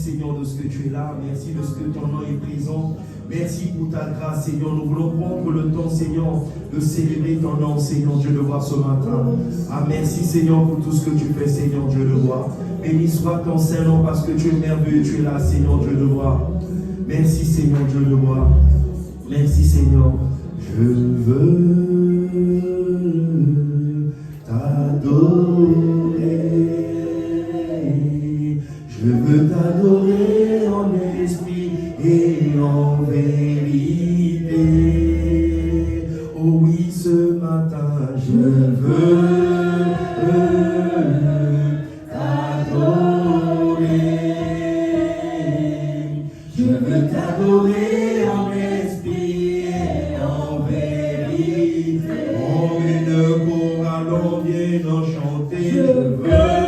Seigneur, de ce que tu es là. Merci de ce que ton nom est présent. Merci pour ta grâce, Seigneur. Nous voulons prendre le temps, Seigneur, de célébrer ton nom, Seigneur Dieu de roi, ce matin. Ah, merci, Seigneur, pour tout ce que tu fais, Seigneur Dieu de roi. Béni soit ton Saint-Nom parce que tu es merveilleux, tu es là, Seigneur Dieu de roi. Merci, Seigneur Dieu de roi. Merci, Seigneur. Je veux t'adorer. Je veux t'adorer en esprit et en vérité. Oh oui, ce matin, je veux t'adorer. Je veux t'adorer en esprit et en vérité. Oh, une chorale, on vient en chanter. Je veux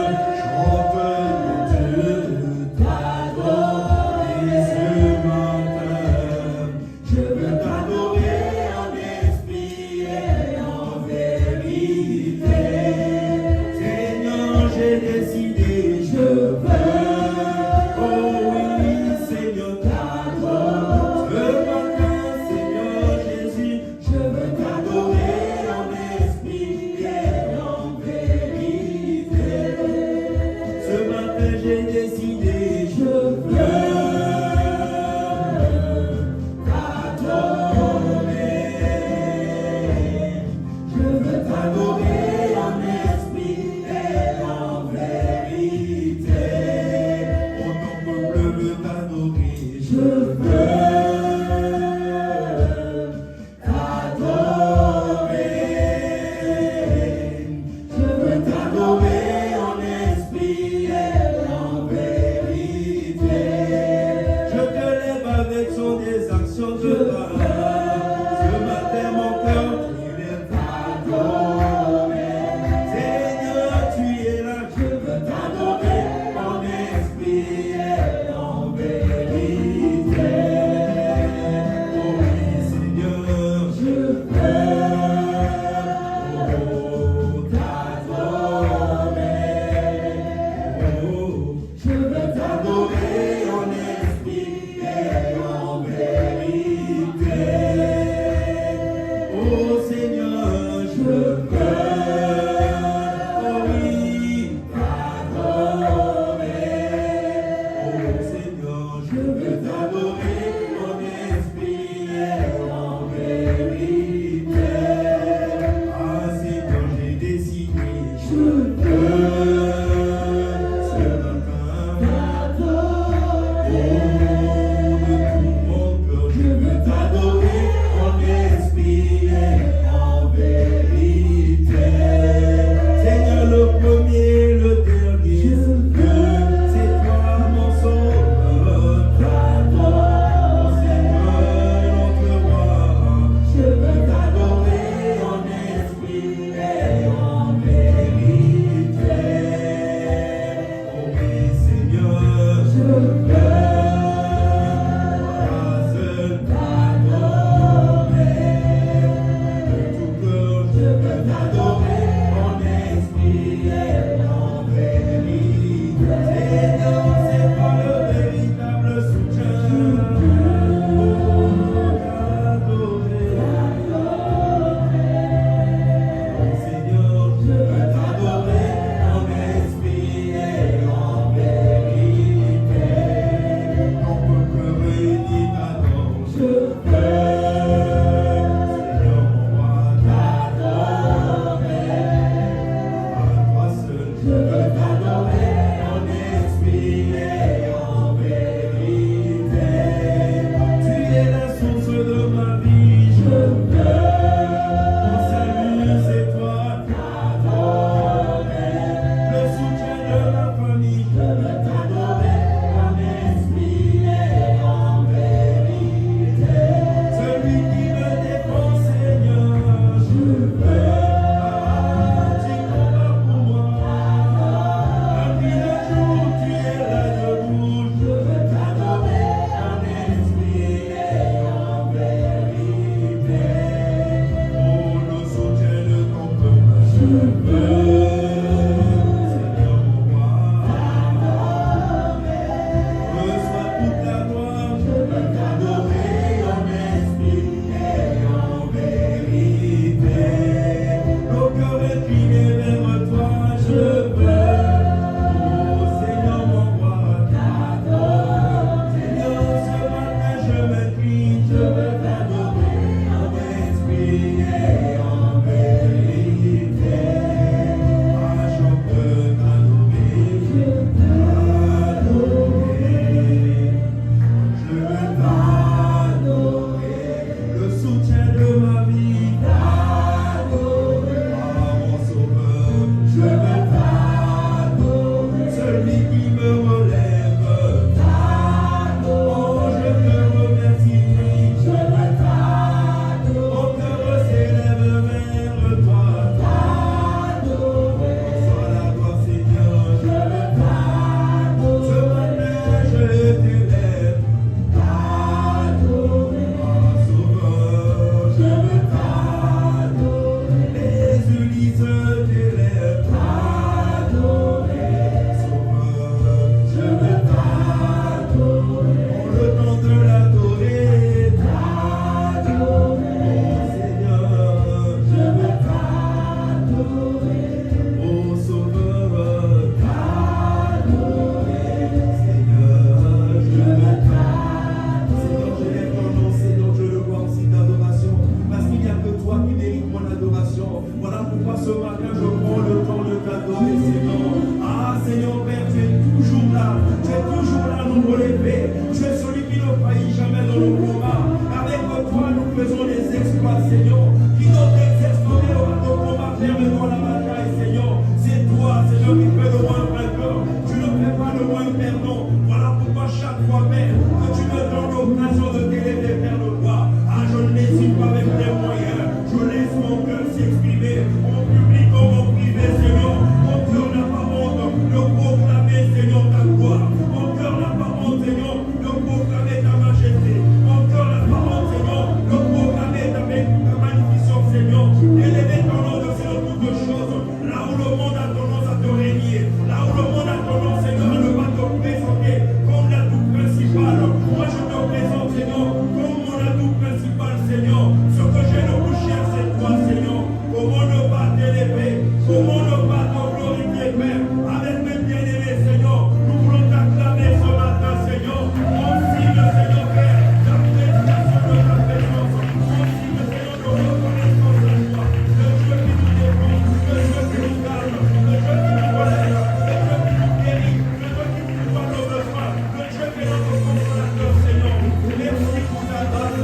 nombre l'épée. Tu es celui qui ne faillit jamais dans le combat. Avec toi, nous faisons des exploits, Seigneur. Qui nous exerce nos combats fermes dans la bataille, Seigneur. C'est toi, Seigneur, qui fais de moi un vainqueur. Tu ne fais pas de moi un perdant. Voilà pourquoi chaque fois, Père, que tu me donnes l'occasion de t'élever vers le roi. Ah, je n'hésite pas avec les moyens. Je laisse mon cœur s'exprimer en public comme en privé, Seigneur. Mon cœur n'a pas honte de proclamer, Seigneur, ta gloire. Mon cœur n'a pas honte, Seigneur, de proclamer ta majesté. Mon cœur n'a pas honte, Seigneur, de proclamer ta magnificence, Seigneur. Élever ton nom de toutes choses. Là où le monde a tendance à te régner, là où le monde a tendance, Seigneur, à ne pas te présenter comme l'atout principal. Moi, je te présente, Seigneur, comme mon atout principal, Seigneur. Ce que j'ai le plus cher, c'est toi, Seigneur. Comment ne pas t'élever? Comment ne pas te glorifier, Père? Avec mes bien-aimés, Seigneur, nous voulons t'acclamer ce matin, Seigneur. On signe, Seigneur, Père, l'appréciation de ta présence. On signe, Seigneur, de reconnaissance à toi. Le Dieu qui nous défend, le Dieu qui nous garde, le Dieu qui nous relève, le Dieu qui nous guérit, le Dieu qui nous voit nos besoins, le Dieu qui est notre consolateur, Seigneur. Merci pour ta grâce,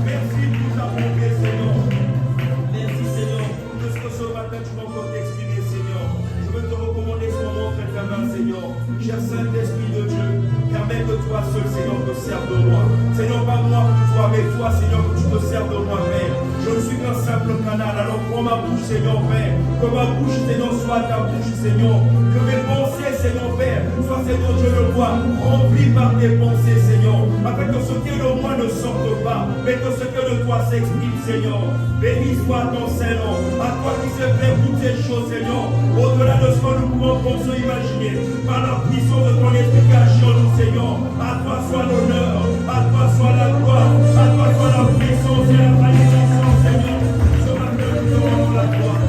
merci pour ta bonté, Seigneur. Merci, Seigneur, parce que ce matin tu m'as encore t'exprimer, Seigneur. Je veux te recommander ce moment entre ta main, Seigneur. Cher Saint-Esprit de Dieu, permets que toi seul, Seigneur, te serve de moi. Seigneur, pas moi pour toi, mais toi, Seigneur, que tu te serves de moi, Père. Je ne suis qu'un simple canal, alors prends ma bouche, Seigneur, Père. Que ma bouche, Seigneur, soit ta bouche, Seigneur. Que mes pensées, Seigneur, Père, soient, Seigneur, je le vois, remplies par tes pensées, Seigneur. Afin que ce qui est de moi ne sorte pas, mais que ce que de toi s'exprime, Seigneur. Béni soit ton Saint-Nom. À toi qui sais faire toutes ces choses, Seigneur. Au-delà de ce que nous pouvons penser, imaginer. Par la puissance de ton esprit caché en nous, Seigneur. À toi soit l'honneur, à toi soit la gloire, à toi soit la puissance et la magnificence, Seigneur. Ce matin, nous te rendons la gloire.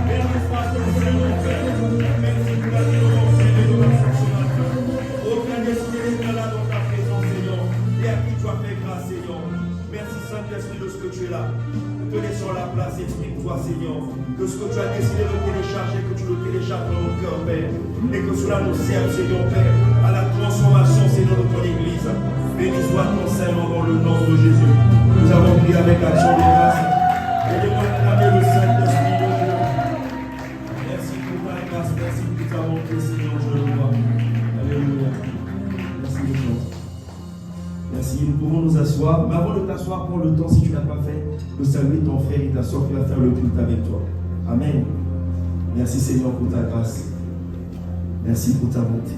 Béni soit ton Saint-Nom, Père. Merci pour la vie de mon Père et de ma soeur ce matin. Aucun esprit n'est là dans ta présence, Seigneur. Et à qui tu as fait grâce, Seigneur. Merci, Saint-Esprit, de ce que tu es là. Nous te laissons la place, exprime-toi, Seigneur. Que ce que tu as décidé de télécharger, que tu le télécharges dans nos cœurs, Père. Et que cela nous serve, Seigneur, Père, à la transformation, Seigneur, de ton Église. Béni soit ton Saint-Nom dans le nom de Jésus. Nous avons prié avec action de grâce. Et de acclamer le Saint-Esprit de Dieu. Merci pour ta grâce, merci pour ta bonté, Seigneur, je le vois. Alléluia. Merci, Jésus. Merci, nous pouvons nous asseoir. Mais avant de t'asseoir, prends le temps, si tu ne l'as pas fait, de saluer ton frère et ta soeur qui va faire le culte avec toi. Amen. Merci, Seigneur, pour ta grâce. Merci pour ta bonté.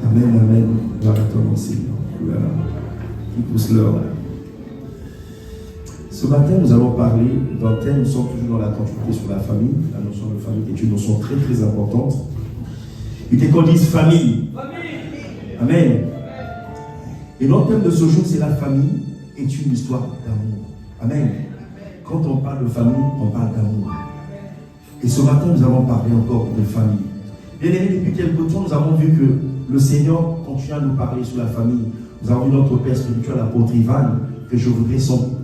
Amen, amen. Gloire à toi, mon Seigneur. Voilà. Qui pousse l'heure. Ce matin, nous allons parler d'un thème. Nous sommes toujours dans la continuité sur la famille. La notion de famille est une notion très, très importante. Et qu'on dise famille. Amen. Et notre thème de ce jour, c'est la famille est une histoire d'amour. Amen. Quand on parle de famille, on parle d'amour. Et ce matin, nous allons parler encore de famille. Bien aimé, depuis quelques temps, nous avons vu que le Seigneur continue à nous parler sur la famille. Nous avons vu notre Père spirituel, l'apôtre Ivan, que je voudrais,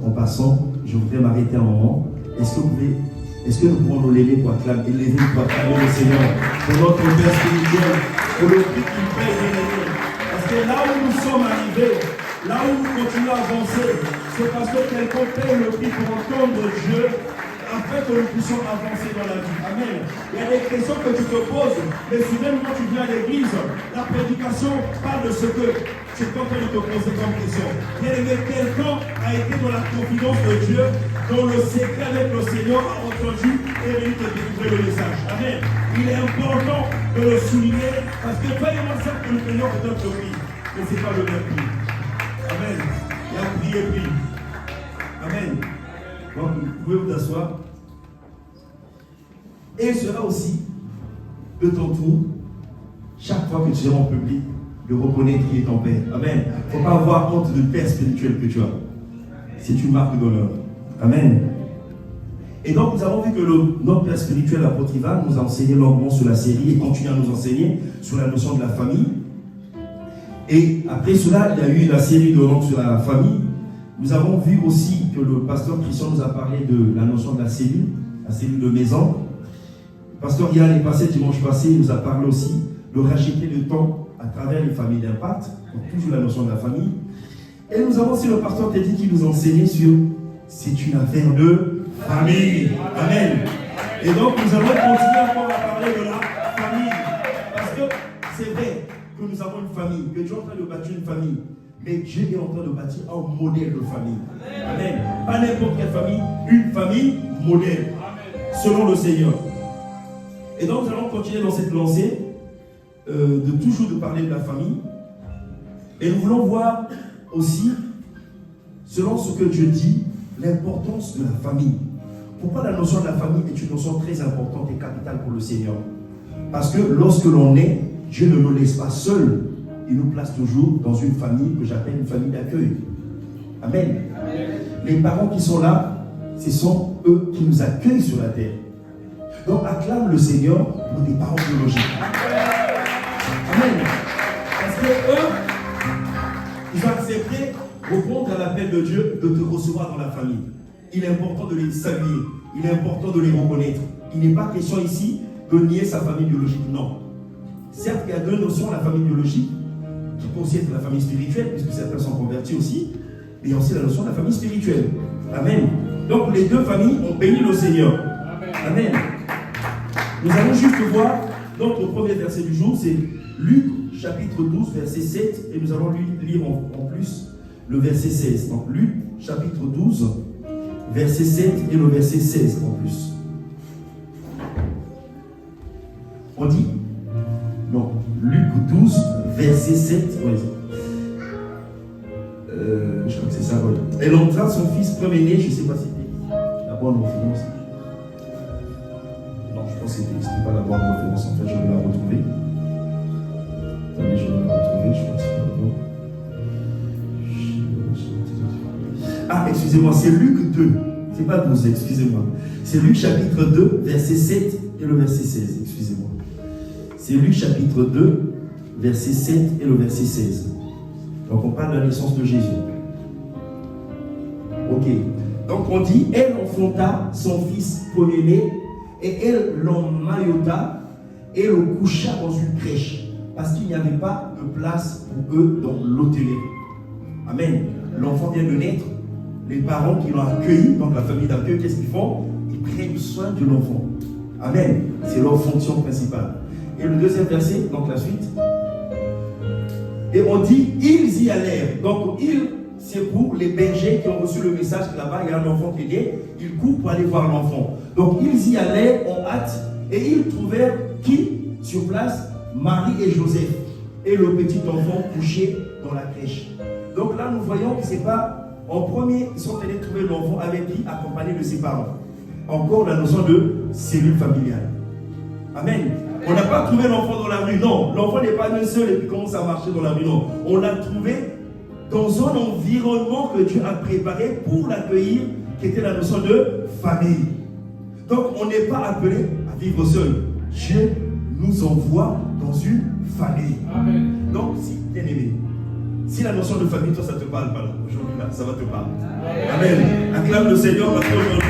en passant, je voudrais m'arrêter un moment. Est-ce que nous pouvons nous lever pour acclamer, le Seigneur pour notre Père spirituel, pour le prix qu'il paye, bien aimé. Parce que là où nous sommes arrivés, là où nous continuons à avancer, c'est parce que quelqu'un paye le prix pour entendre Dieu, afin que nous puissions avancer dans la vie. Amen. Il y a des questions que tu te poses, mais souvent quand tu viens à l'église, la prédication parle de ce que tu es en train de te poser comme question. Bien aimé, quelqu'un a été dans la confidence de Dieu, dont le secret avec le Seigneur a entendu et venu te délivrer le message. Amen. Il est important de le souligner, parce que toi et moi, c'est que le Seigneur te donne le prix, mais ce n'est pas le même prix. Amen. Il y a prix et prix. Amen. Donc, vous pouvez vous asseoir. Et il sera aussi de ton tour, chaque fois que tu seras en public, de reconnaître qui est ton Père. Amen. Il ne faut pas avoir honte du Père spirituel que tu as. C'est une marque d'honneur. Amen. Et donc, nous avons vu que notre Père spirituel, l'apôtre Ivan, nous a enseigné longuement sur la série et continue à nous enseigner sur la notion de la famille. Et après cela, il y a eu la série de langues sur la famille. Nous avons vu aussi que le pasteur Christian nous a parlé de la notion de la cellule de maison. Le pasteur Yann est passé dimanche passé, il nous a parlé aussi de racheter le temps à à travers les familles d'impact, donc toujours la notion de la famille. Et nous avons aussi le pasteur Teddy qui nous enseignait sur c'est une affaire de famille. Amen. Et donc nous allons continuer encore à parler de la famille. Parce que c'est vrai que nous avons une famille, que Dieu est en train de bâtir une famille. Mais Dieu est en train de bâtir un modèle de famille. Amen. Pas n'importe quelle famille, une famille modèle. Selon le Seigneur. Et donc nous allons continuer dans cette lancée de toujours de parler de la famille. Et nous voulons voir aussi, selon ce que Dieu dit, l'importance de la famille. Pourquoi la notion de la famille est une notion très importante et capitale pour le Seigneur? Parce que lorsque l'on est, Dieu ne nous laisse pas seuls. Il nous place toujours dans une famille que j'appelle une famille d'accueil. Amen. Les parents qui sont là, ce sont eux qui nous accueillent sur la terre. Donc acclame le Seigneur pour des parents biologiques. Amen. Parce que eux, ils ont accepté répondre à l'appel de Dieu de te recevoir dans la famille. Il est important de les saluer. Il est important de les reconnaître. Il n'est pas question ici de nier sa famille biologique. Non. Certes, il y a deux notions, la famille biologique, qui peut aussi être la famille spirituelle, puisque certains sont convertis aussi, mais il y a aussi la notion de la famille spirituelle. Amen. Donc les deux familles ont béni le Seigneur. Amen. Amen. Nous allons juste voir notre premier verset du jour, c'est Luc chapitre 12, verset 7, et nous allons lire en plus le verset 16. Donc Luc chapitre 12, verset 7 et le verset 16 en plus. On dit non, Luc 12, verset 7. Ouais. Je crois que c'est ça. Ouais. Elle entra son fils premier-né, je ne sais pas si c'était la bonne référence. Non, je pense que ce n'était pas la bonne référence. En fait, je vais la retrouver. Attendez, je vais la retrouver. Je pense que c'est la bonne. Ah, excusez-moi, c'est Luc 2. C'est pas 12, excusez-moi. C'est Luc chapitre 2, verset 7 et le verset 16. Excusez-moi. C'est Luc chapitre 2, verset 7 et le verset 16. Donc on parle de la naissance de Jésus. Ok. Donc on dit, elle enfanta son fils premier-né et elle l'emmaillota et le coucha dans une crèche parce qu'il n'y avait pas de place pour eux dans l'hôtellerie. Amen. L'enfant vient de naître. Les parents qui l'ont accueilli, donc la famille d'accueil, qu'est-ce qu'ils font? Ils prennent soin de l'enfant. Amen. C'est leur fonction principale. Et le deuxième verset, donc la suite. Et on dit, ils y allèrent. Donc, ils, c'est pour les bergers qui ont reçu le message que là-bas, il y a un enfant qui est né. Ils courent pour aller voir l'enfant. Donc, ils y allèrent en hâte. Et ils trouvèrent qui sur place? Marie et Joseph. Et le petit enfant couché dans la crèche. Donc là, nous voyons que ce n'est pas... En premier, ils sont allés trouver l'enfant avec qui? Accompagné de ses parents. Encore la notion de cellule familiale. Amen. On n'a pas trouvé l'enfant dans la rue, non. L'enfant n'est pas venu seul et puis commence à marcher dans la rue, non. On l'a trouvé dans un environnement que Dieu a préparé pour l'accueillir, qui était la notion de famille. Donc on n'est pas appelé à vivre seul. Dieu nous envoie dans une famille. Amen. Donc, si bien aimé, si la notion de famille, toi, ça te parle pas aujourd'hui, là, ça va te parler. Amen. Acclame le Seigneur parce qu'aujourd'hui,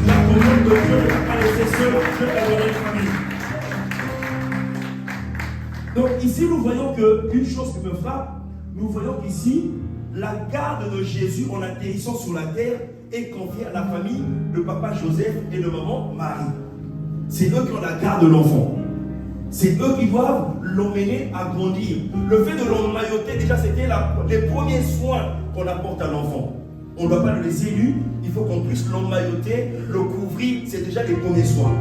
la commande de Dieu ne va pas laisser seul, Dieu t'a donné une famille. Donc ici, nous voyons qu'une chose qui me frappe, nous voyons qu'ici, la garde de Jésus en atterrissant sur la terre est confiée à la famille de papa Joseph et de maman Marie. C'est eux qui ont la garde de l'enfant. C'est eux qui doivent l'emmener à grandir. Le fait de l'emmailloter, déjà, c'était les premiers soins qu'on apporte à l'enfant. On ne doit pas le laisser nu, il faut qu'on puisse l'emmailloter, le couvrir, c'est déjà les premiers soins.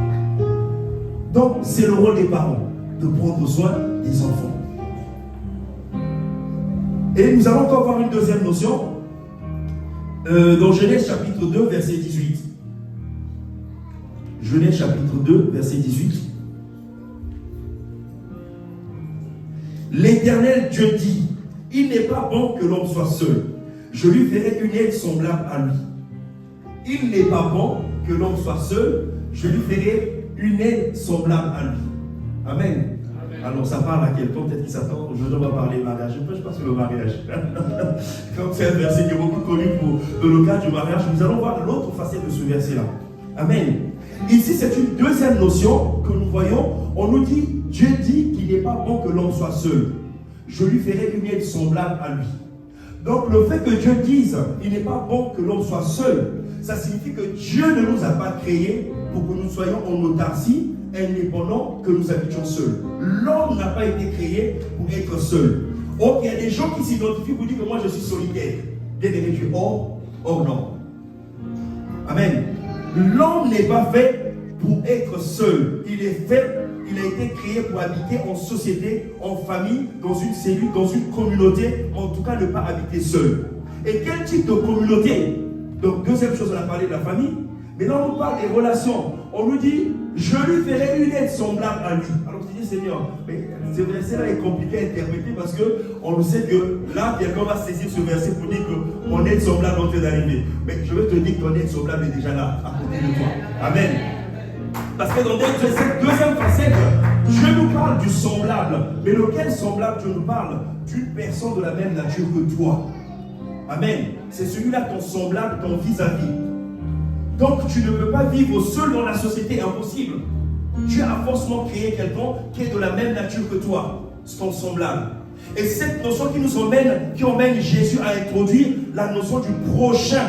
Donc, c'est le rôle des parents, de prendre soin des enfants. Et nous allons encore voir une deuxième notion, dans Genèse chapitre 2, verset 18. Genèse chapitre 2, verset 18. L'Éternel Dieu dit, il n'est pas bon que l'homme soit seul. Je lui ferai une aide semblable à lui. Il n'est pas bon que l'homme soit seul. Je lui ferai une aide semblable à lui. Amen. Alors ça parle à quelqu'un, peut-être qu'il s'attend, je dois parler mariage. Je pense que le mariage. Comme c'est un verset qui est beaucoup connu pour le cas du mariage, nous allons voir l'autre facette de ce verset-là. Amen. Ici, c'est une deuxième notion que nous voyons. On nous dit, Dieu dit qu'il n'est pas bon que l'homme soit seul. je lui ferai une aide semblable à lui. Donc le fait que Dieu dise, il n'est pas bon que l'homme soit seul, ça signifie que Dieu ne nous a pas créés pour que nous soyons en autarcie, indépendants, que nous habitions seuls. L'homme n'a pas été créé pour être seul. Or, il y a des gens qui s'identifient pour dire que moi je suis solitaire. Bien aimé Dieu, or non. Amen. L'homme n'est pas fait pour être seul. Il a été créé pour habiter en société, en famille, dans une cellule, dans une communauté, en tout cas ne pas habiter seul. Et quel type de communauté? Donc deuxième chose, on a parlé de la famille, mais là on nous parle des relations. On nous dit, je lui ferai une aide semblable à lui. Alors tu dis, Seigneur, mais ce verset-là est compliqué à interpréter parce qu'on sait que là, quelqu'un va saisir ce verset pour dire que mon aide semblable est en train d'arriver. Mais je veux te dire que ton aide semblable est déjà là, à côté de toi. Amen. Parce que dans cette deuxième facette, Dieu nous parle du semblable. Mais lequel semblable? Dieu nous parle d'une personne de la même nature que toi. Amen. C'est celui-là, ton semblable, ton vis-à-vis. Donc tu ne peux pas vivre seul dans la société, impossible. Dieu a forcément créé quelqu'un qui est de la même nature que toi, c'est ton semblable. Et cette notion qui emmène Jésus à introduire la notion du prochain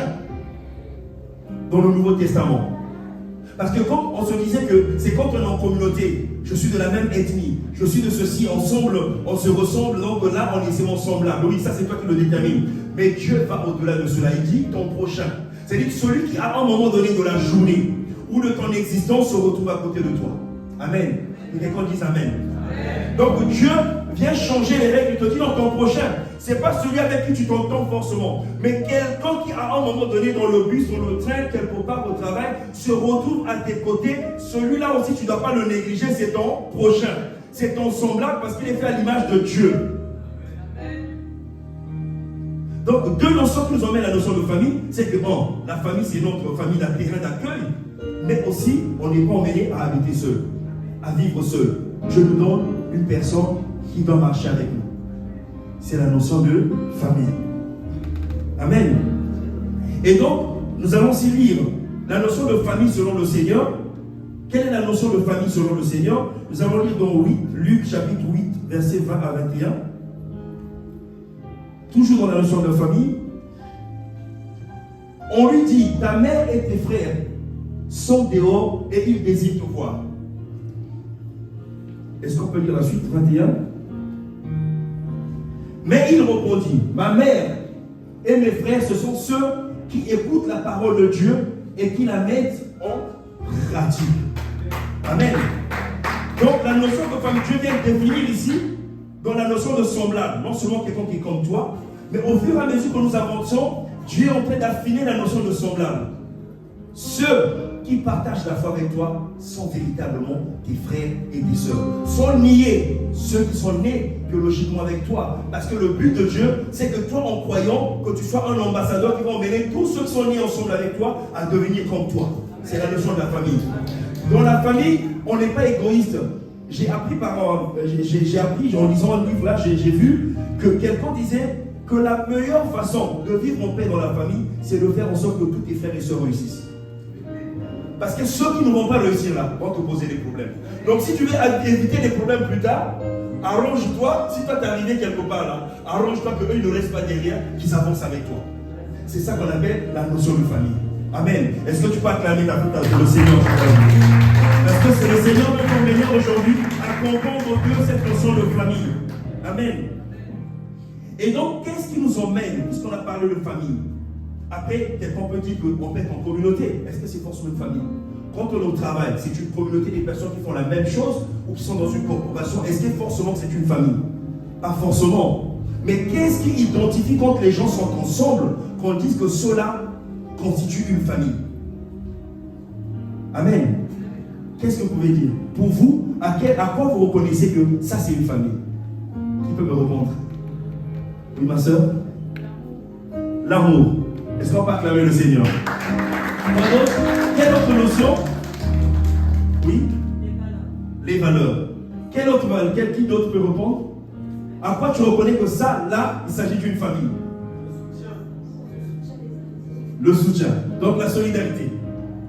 dans le Nouveau Testament. Parce que comme on se disait que c'est quand on est en communauté, je suis de la même ethnie, je suis de ceci, ensemble, on se ressemble, donc là on est c'est mon semblable. Oui, ça c'est toi qui le détermine. Mais Dieu va au-delà de cela, il dit ton prochain. C'est-à-dire celui qui à un moment donné de la journée ou de ton existence se retrouve à côté de toi. Amen. Et quelqu'un dise Amen. Amen. Donc Dieu vient changer les règles, il te dit dans ton prochain. Ce n'est pas celui avec qui tu t'entends forcément, mais quelqu'un qui à un moment donné dans le bus, dans le train, quelque part au travail, se retrouve à tes côtés. Celui-là aussi, tu ne dois pas le négliger, c'est ton prochain. C'est ton semblable parce qu'il est fait à l'image de Dieu. Donc, deux notions qui nous emmènent à la notion de famille, c'est que, la famille, c'est notre famille, la terrain d'accueil, mais aussi, on n'est pas emmené à habiter seul, à vivre seul. Dieu nous donne une personne qui doit marcher avec nous. C'est la notion de famille. Amen. Et donc, nous allons aussi lire la notion de famille selon le Seigneur. Quelle est la notion de famille selon le Seigneur? Nous allons lire dans Luc chapitre 8, versets 20 à 21. Toujours dans la notion de famille, on lui dit, ta mère et tes frères sont dehors et ils désirent te voir. Est-ce qu'on peut lire la suite 21? Mais il répondit, ma mère et mes frères, ce sont ceux qui écoutent la parole de Dieu et qui la mettent en pratique. Amen. Donc la notion de famille, Dieu vient définir ici dans la notion de semblable, non seulement quelqu'un qui est comme toi, mais au fur et à mesure que nous avançons, Dieu est en train d'affiner la notion de semblable. Ceux qui partagent la foi avec toi sont véritablement tes frères et tes sœurs. Sont niés ceux qui sont nés biologiquement avec toi. Parce que le but de Dieu, c'est que toi, en croyant, que tu sois un ambassadeur qui va emmener tous ceux qui sont nés ensemble avec toi à devenir comme toi. C'est la notion de la famille. Dans la famille, on n'est pas égoïste. J'ai appris en lisant un livre là, j'ai vu que quelqu'un disait que la meilleure façon de vivre en paix dans la famille, c'est de faire en sorte que tous tes frères et sœurs réussissent. Parce que ceux qui ne vont pas réussir là vont te poser des problèmes. Donc si tu veux éviter des problèmes plus tard, arrange-toi, si toi t'es arrivé quelque part là, arrange-toi que eux ne restent pas derrière, qu'ils avancent avec toi. C'est ça qu'on appelle la notion de famille. Amen. Est-ce que tu peux acclamer ta faute pour le Seigneur? Parce que c'est le Seigneur qui nous emmène aujourd'hui à comprendre que cette notion de famille. Amen. Et donc, qu'est-ce qui nous emmène, puisqu'on a parlé de famille? Après, quelqu'un peut dire qu'on peut être en communauté. Est-ce que c'est forcément une famille? Quand on est au travail, c'est une communauté des personnes qui font la même chose ou qui sont dans une corporation. Est-ce que forcément c'est une famille? Pas forcément. Mais qu'est-ce qui identifie quand les gens sont ensemble, qu'on dise que cela constitue une famille? Amen. Qu'est-ce que vous pouvez dire? Pour vous, à quoi vous reconnaissez que ça c'est une famille? Qui peut me répondre? Oui, ma soeur? L'amour. Est-ce qu'on peut acclamer le Seigneur? Quelle autre notion? Oui? Les valeurs. Quelle autre valeur? Qui d'autre peut répondre? À quoi tu reconnais que ça, là, il s'agit d'une famille? Le soutien. Donc la solidarité.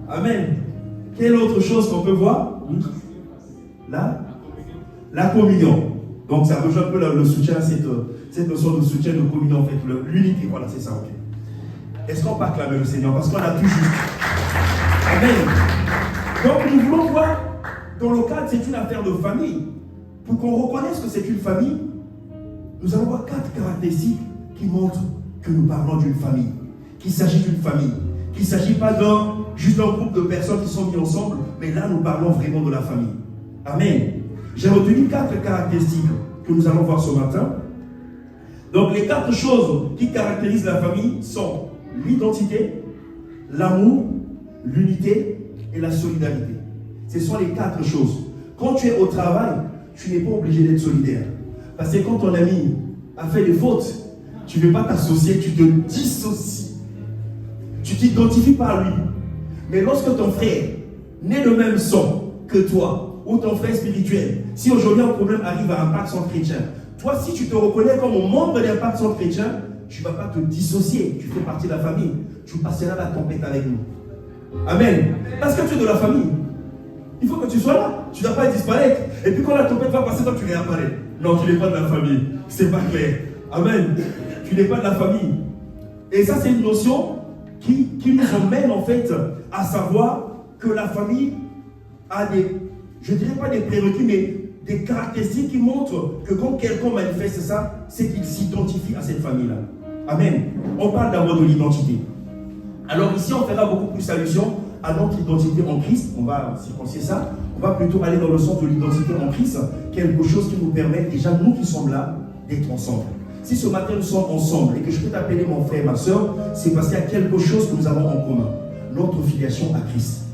Amen. Quelle autre chose qu'on peut voir? La communion. Donc ça rejoint un peu le soutien, cette notion de soutien de communion en fait, l'unité, voilà c'est ça. Okay. Est-ce qu'on peut acclamer le Seigneur? Parce qu'on a tout juste. Amen. Donc nous voulons voir, dans le cadre, c'est une affaire de famille. Pour qu'on reconnaisse que c'est une famille, nous allons voir 4 caractéristiques qui montrent que nous parlons d'une famille, qu'il s'agit d'une famille, qu'il ne s'agit pas juste d'un groupe de personnes qui sont mis ensemble, mais là nous parlons vraiment de la famille. Amen. J'ai retenu 4 caractéristiques que nous allons voir ce matin. Donc les 4 choses qui caractérisent la famille sont l'identité, l'amour, l'unité et la solidarité. Ce sont les 4 choses. Quand tu es au travail, tu n'es pas obligé d'être solidaire. Parce que quand ton ami a fait des fautes, tu ne veux pas t'associer, tu te dissocies. Tu ne t'identifies pas à lui. Mais lorsque ton frère, né de même sang que toi, ou ton frère spirituel, si aujourd'hui un problème arrive à Impact Centre Chrétien, toi, si tu te reconnais comme membre d'Impact Centre Chrétien, tu ne vas pas te dissocier, tu fais partie de la famille. Tu passeras la tempête avec nous. Amen. Parce que tu es de la famille. Il faut que tu sois là. Tu ne dois pas disparaître. Et puis quand la tempête va passer, toi tu réapparais. Non, tu n'es pas de la famille. C'est pas clair. Amen. Tu n'es pas de la famille. Et ça, c'est une notion qui nous emmène en fait à savoir que la famille a des, je ne dirais pas des prérequis, mais des caractéristiques qui montrent que quand quelqu'un manifeste ça, c'est qu'il s'identifie à cette famille-là. Amen. On parle d'abord de l'identité. Alors ici, on fera beaucoup plus allusion à notre identité en Christ. On va séquencer ça. On va plutôt aller dans le sens de l'identité en Christ, quelque chose qui nous permet, déjà nous qui sommes là, d'être ensemble. Si ce matin nous sommes ensemble et que je peux t'appeler mon frère, ma soeur, c'est parce qu'il y a quelque chose que nous avons en commun, notre filiation à Christ.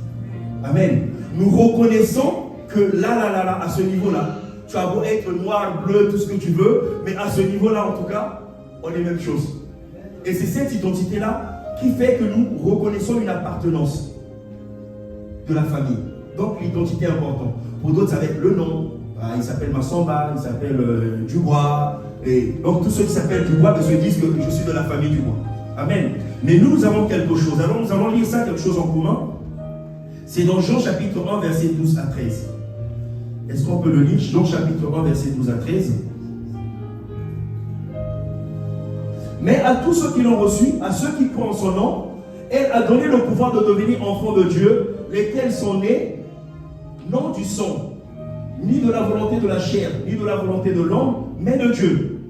Amen. Nous reconnaissons que là, à ce niveau-là, tu as beau être noir, bleu, tout ce que tu veux, mais à ce niveau-là, en tout cas, on est même chose. Et c'est cette identité-là qui fait que nous reconnaissons une appartenance de la famille. Donc l'identité est importante. Pour d'autres, ça va être le nom. Il s'appelle Massamba, il s'appelle Dubois. Et donc tous ceux qui s'appellent Dubois se disent que je suis de la famille Dubois. Amen. Mais nous avons quelque chose. Alors nous allons lire ça, quelque chose en commun. C'est dans Jean chapitre 1, verset 12 à 13. Est-ce qu'on peut le lire? Jean chapitre 1, verset 12 à 13. Mais à tous ceux qui l'ont reçu, à ceux qui croient en son nom, elle a donné le pouvoir de devenir enfants de Dieu, lesquels sont nés, non du sang, ni de la volonté de la chair, ni de la volonté de l'homme, mais de Dieu.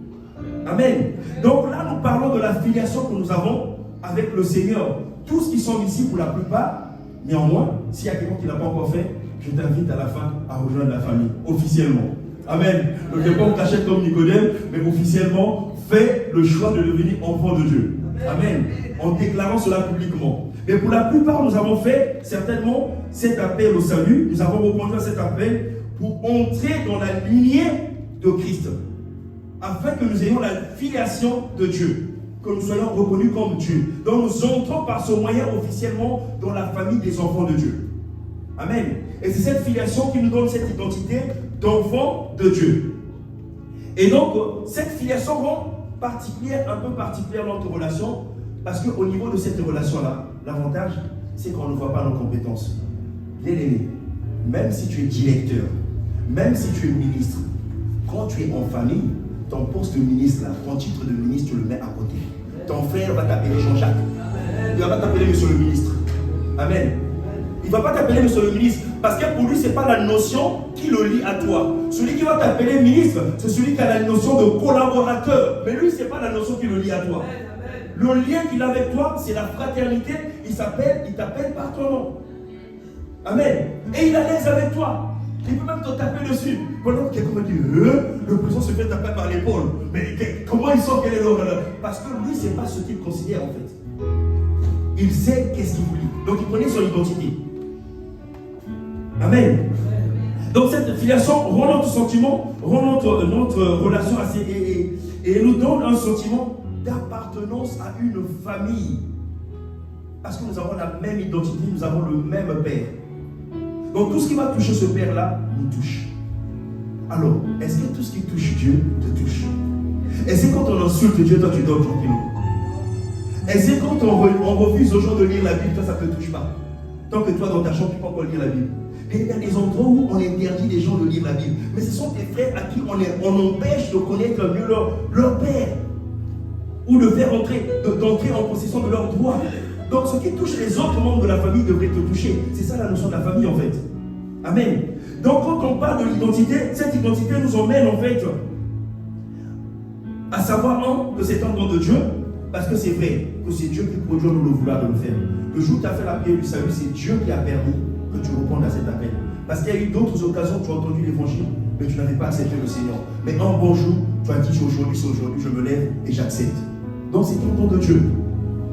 Amen. Donc là, nous parlons de la filiation que nous avons avec le Seigneur. Tous qui sont ici, pour la plupart, néanmoins, s'il y a quelqu'un qui ne l'a pas encore fait, je t'invite à la fin à rejoindre la famille, officiellement. Amen. Ne fais pas en cachette comme Nicodème, mais officiellement, fais le choix de devenir enfant de Dieu. Amen. En déclarant cela publiquement. Mais pour la plupart, nous avons fait certainement cet appel au salut. Nous avons répondu à cet appel pour entrer dans la lignée de Christ. Afin que nous ayons la filiation de Dieu. Que nous soyons reconnus comme Dieu. Donc nous entrons par ce moyen officiellement dans la famille des enfants de Dieu. Amen. Et c'est cette filiation qui nous donne cette identité d'enfant de Dieu. Et donc, cette filiation rend un peu particulière notre relation, parce qu'au niveau de cette relation-là, l'avantage, c'est qu'on ne voit pas nos compétences. L'aîné, même si tu es directeur, même si tu es ministre, quand tu es en famille, ton poste de ministre, là, ton titre de ministre, tu le mets à côté. Ton frère va t'appeler Jean-Jacques. Il ne va pas t'appeler monsieur le ministre. Amen. Il ne va pas t'appeler monsieur le ministre, parce que pour lui, ce n'est pas la notion qui le lie à toi. Celui qui va t'appeler ministre, c'est celui qui a la notion de collaborateur. Mais lui, ce n'est pas la notion qui le lie à toi. Le lien qu'il a avec toi, c'est la fraternité. Il t'appelle par ton nom. Amen. Et il est à l'aise avec toi. Il peut même te taper dessus. Pendant que quelqu'un me dit, le président se fait taper par l'épaule. Mais comment ils sont, quel est leur... Parce que lui, ce n'est pas ce qu'il considère en fait. Il sait qu'est-ce qu'il voulait. Donc il connaît son identité. Amen. Donc cette filiation rend notre sentiment, rend notre relation assez... Et nous donne un sentiment d'appartenance à une famille. Parce que nous avons la même identité, nous avons le même Père. Donc tout ce qui va toucher ce Père-là, nous touche. Alors, est-ce que tout ce qui touche Dieu te touche? Est-ce que quand on insulte Dieu, toi tu dors tranquillement? Est-ce que quand on refuse aux gens de lire la Bible, toi ça ne te touche pas? Tant que toi dans ta chambre, tu peux encore lire la Bible. Il y a des endroits où on interdit les gens de lire la Bible. Mais ce sont des frères à qui on empêche de connaître mieux leur Père. Ou de faire d'entrer en possession de leurs droits. Donc ce qui touche les autres membres de la famille devrait te toucher. C'est ça la notion de la famille en fait. Amen. Donc quand on parle de l'identité, cette identité nous emmène en fait à savoir que c'est un don de Dieu, parce que c'est vrai que c'est Dieu qui produit nous le vouloir de le faire. Le jour où tu as fait la prière du salut, c'est Dieu qui a permis que tu répondes à cet appel. Parce qu'il y a eu d'autres occasions où tu as entendu l'évangile, mais tu n'avais pas accepté le Seigneur. Mais un bon jour, tu as dit aujourd'hui, je me lève et j'accepte. Donc c'est un don de Dieu.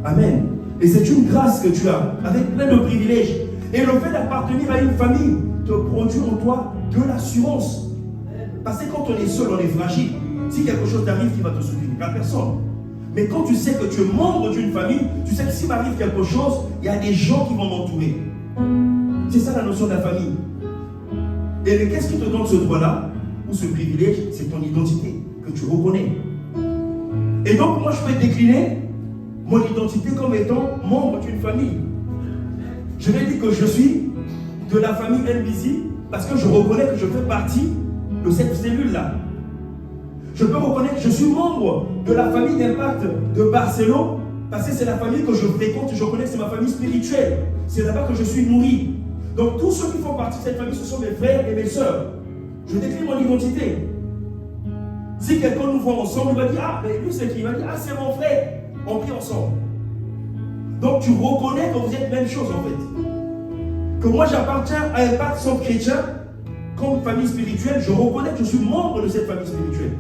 Amen. Et c'est une grâce que tu as, avec plein de privilèges. Et le fait d'appartenir à une famille te produit en toi de l'assurance. Parce que quand on est seul, on est fragile. Si quelque chose t'arrive, qui va te soutenir? La personne. Mais quand tu sais que tu es membre d'une famille, tu sais que s'il m'arrive quelque chose, il y a des gens qui vont m'entourer. C'est ça la notion de la famille. Et qu'est-ce qui te donne ce droit-là, ou ce privilège? C'est ton identité, que tu reconnais. Et donc, moi, je peux décliner mon identité comme étant membre d'une famille. Je vais dire que je suis de la famille NBC parce que je reconnais que je fais partie de cette cellule-là. Je peux reconnaître que je suis membre de la famille d'Impact de Barcelone parce que c'est la famille que je fréquente et je reconnais que c'est ma famille spirituelle. C'est là-bas que je suis nourri. Donc tous ceux qui font partie de cette famille, ce sont mes frères et mes sœurs. Je décline mon identité. Si quelqu'un nous voit ensemble, il va dire, ah, mais lui c'est qui? Il va dire, ah, c'est mon frère. On prie ensemble. Donc tu reconnais que vous êtes la même chose en fait. Que moi j'appartiens à Impact Centre Chrétien comme famille spirituelle, je reconnais que je suis membre de cette famille spirituelle.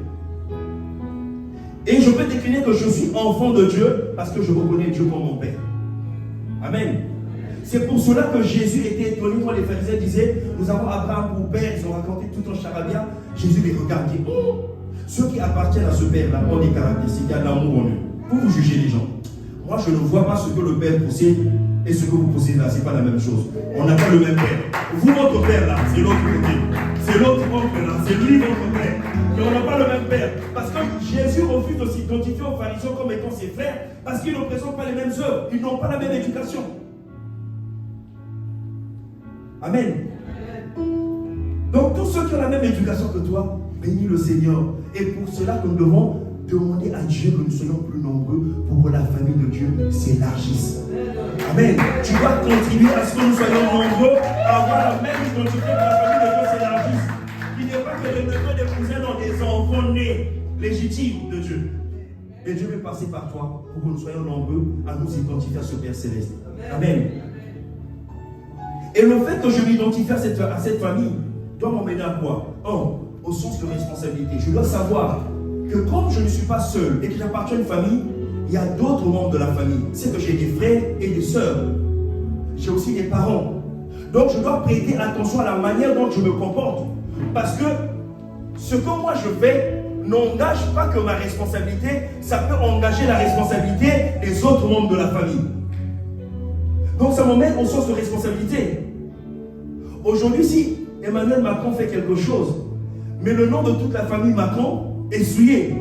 Et je peux décliner que je suis enfant de Dieu parce que je reconnais Dieu comme mon Père. Amen. C'est pour cela que Jésus était étonné quand les pharisiens disaient, nous avons Abraham pour père, ils ont raconté tout en charabia. Jésus les regardait. Oh, ceux qui appartiennent à ce Père-là ont des caractéristiques, il y a l'amour en eux. Vous jugez les gens. Moi, je ne vois pas ce que le Père possède et ce que vous possédez là. Ce n'est pas la même chose. On n'a pas le même Père. Vous, votre Père là, c'est l'autre côté. C'est l'autre oncle là. C'est lui, votre Père. Mais on n'a pas le même Père. Parce que Jésus refuse de s'identifier aux pharisiens comme étant ses frères parce qu'ils ne présentent pas les mêmes œuvres. Ils n'ont pas la même éducation. Amen. Donc, tous ceux qui ont la même éducation que toi, bénis le Seigneur. Et pour cela que nous devons demander à Dieu que nous soyons plus nombreux pour que la famille de Dieu s'élargisse. Amen. Tu dois contribuer à ce que nous soyons nombreux à avoir la même identité que la famille de Dieu s'élargisse. Il n'est pas que les neveux des cousins dans des enfants nés légitimes de Dieu. Et Dieu veut passer par toi pour que nous soyons nombreux à nous identifier à ce Père Céleste. Amen. Et le fait que je m'identifie à cette famille doit m'emmener à quoi? Au sens de responsabilité. Je dois savoir que comme je ne suis pas seul et que j'appartiens à une famille, il y a d'autres membres de la famille. C'est que j'ai des frères et des sœurs. J'ai aussi des parents. Donc je dois prêter attention à la manière dont je me comporte. Parce que ce que moi je fais n'engage pas que ma responsabilité, ça peut engager la responsabilité des autres membres de la famille. Donc ça m'emmène au sens de responsabilité. Aujourd'hui, si Emmanuel Macron fait quelque chose, mais le nom de toute la famille Macron est souillé.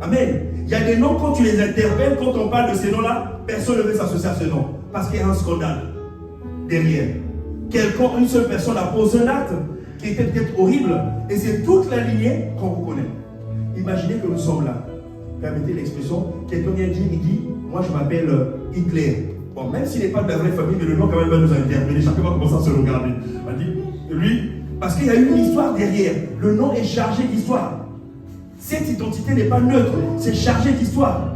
Amen. Il y a des noms, quand tu les interpelles, quand on parle de ces noms-là, personne ne veut s'associer à ce nom. Parce qu'il y a un scandale derrière. Une seule personne a posé un acte qui était peut-être horrible, et c'est toute la lignée qu'on vous connaît. Imaginez que nous sommes là. Permettez l'expression, quelqu'un vient dire, il dit, moi je m'appelle Hitler. Bon, même s'il n'est pas de la vraie famille, mais le nom quand même va nous interpeller. Chacun va commencer à se regarder. On dit, lui, parce qu'il y a eu une histoire derrière. Le nom est chargé d'histoire. Cette identité n'est pas neutre, c'est chargé d'histoire.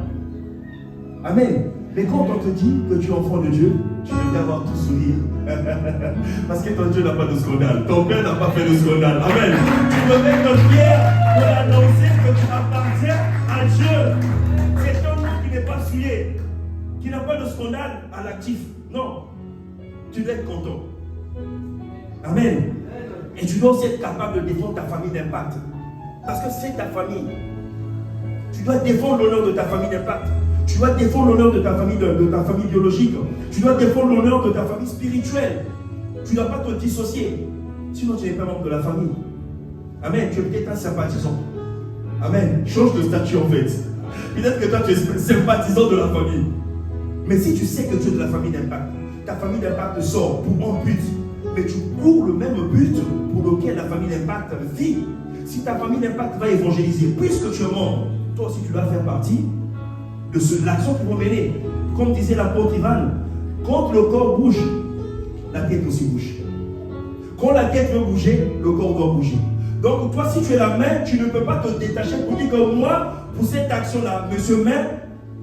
Amen. Mais quand on te dit que tu es enfant de Dieu, tu devrais avoir tout sourire. Parce que ton Dieu n'a pas de scandale. Ton Père n'a pas fait de scandale. Amen. Tu devrais être fier de l'annoncer que tu appartiens à Dieu. C'est un nom qui n'est pas souillé, qui n'a pas de scandale à l'actif. Non. Tu dois être content. Amen. Et tu dois aussi être capable de défendre ta famille d'impact. Parce que c'est ta famille. Tu dois défendre l'honneur de ta famille d'impact. Tu dois défendre l'honneur de ta famille, de ta famille biologique. Tu dois défendre l'honneur de ta famille spirituelle. Tu ne dois pas te dissocier. Sinon, tu n'es pas membre de la famille. Amen. Tu es peut-être un sympathisant. Amen. Change de statut en fait. Peut-être que toi, tu es sympathisant de la famille. Mais si tu sais que tu es de la famille d'impact, ta famille d'impact sort pour un but, mais tu cours le même but pour lequel la famille d'Impact vit. Si ta famille d'Impact va évangéliser, puisque tu es membre, toi aussi tu dois faire partie de l'action qu'ils vont mener. Comme disait l'apôtre Ivan, quand le corps bouge, la tête aussi bouge. Quand la tête veut bouger, le corps doit bouger. Donc toi, si tu es la main, tu ne peux pas te détacher pour dire que moi, pour cette action-là, monsieur main,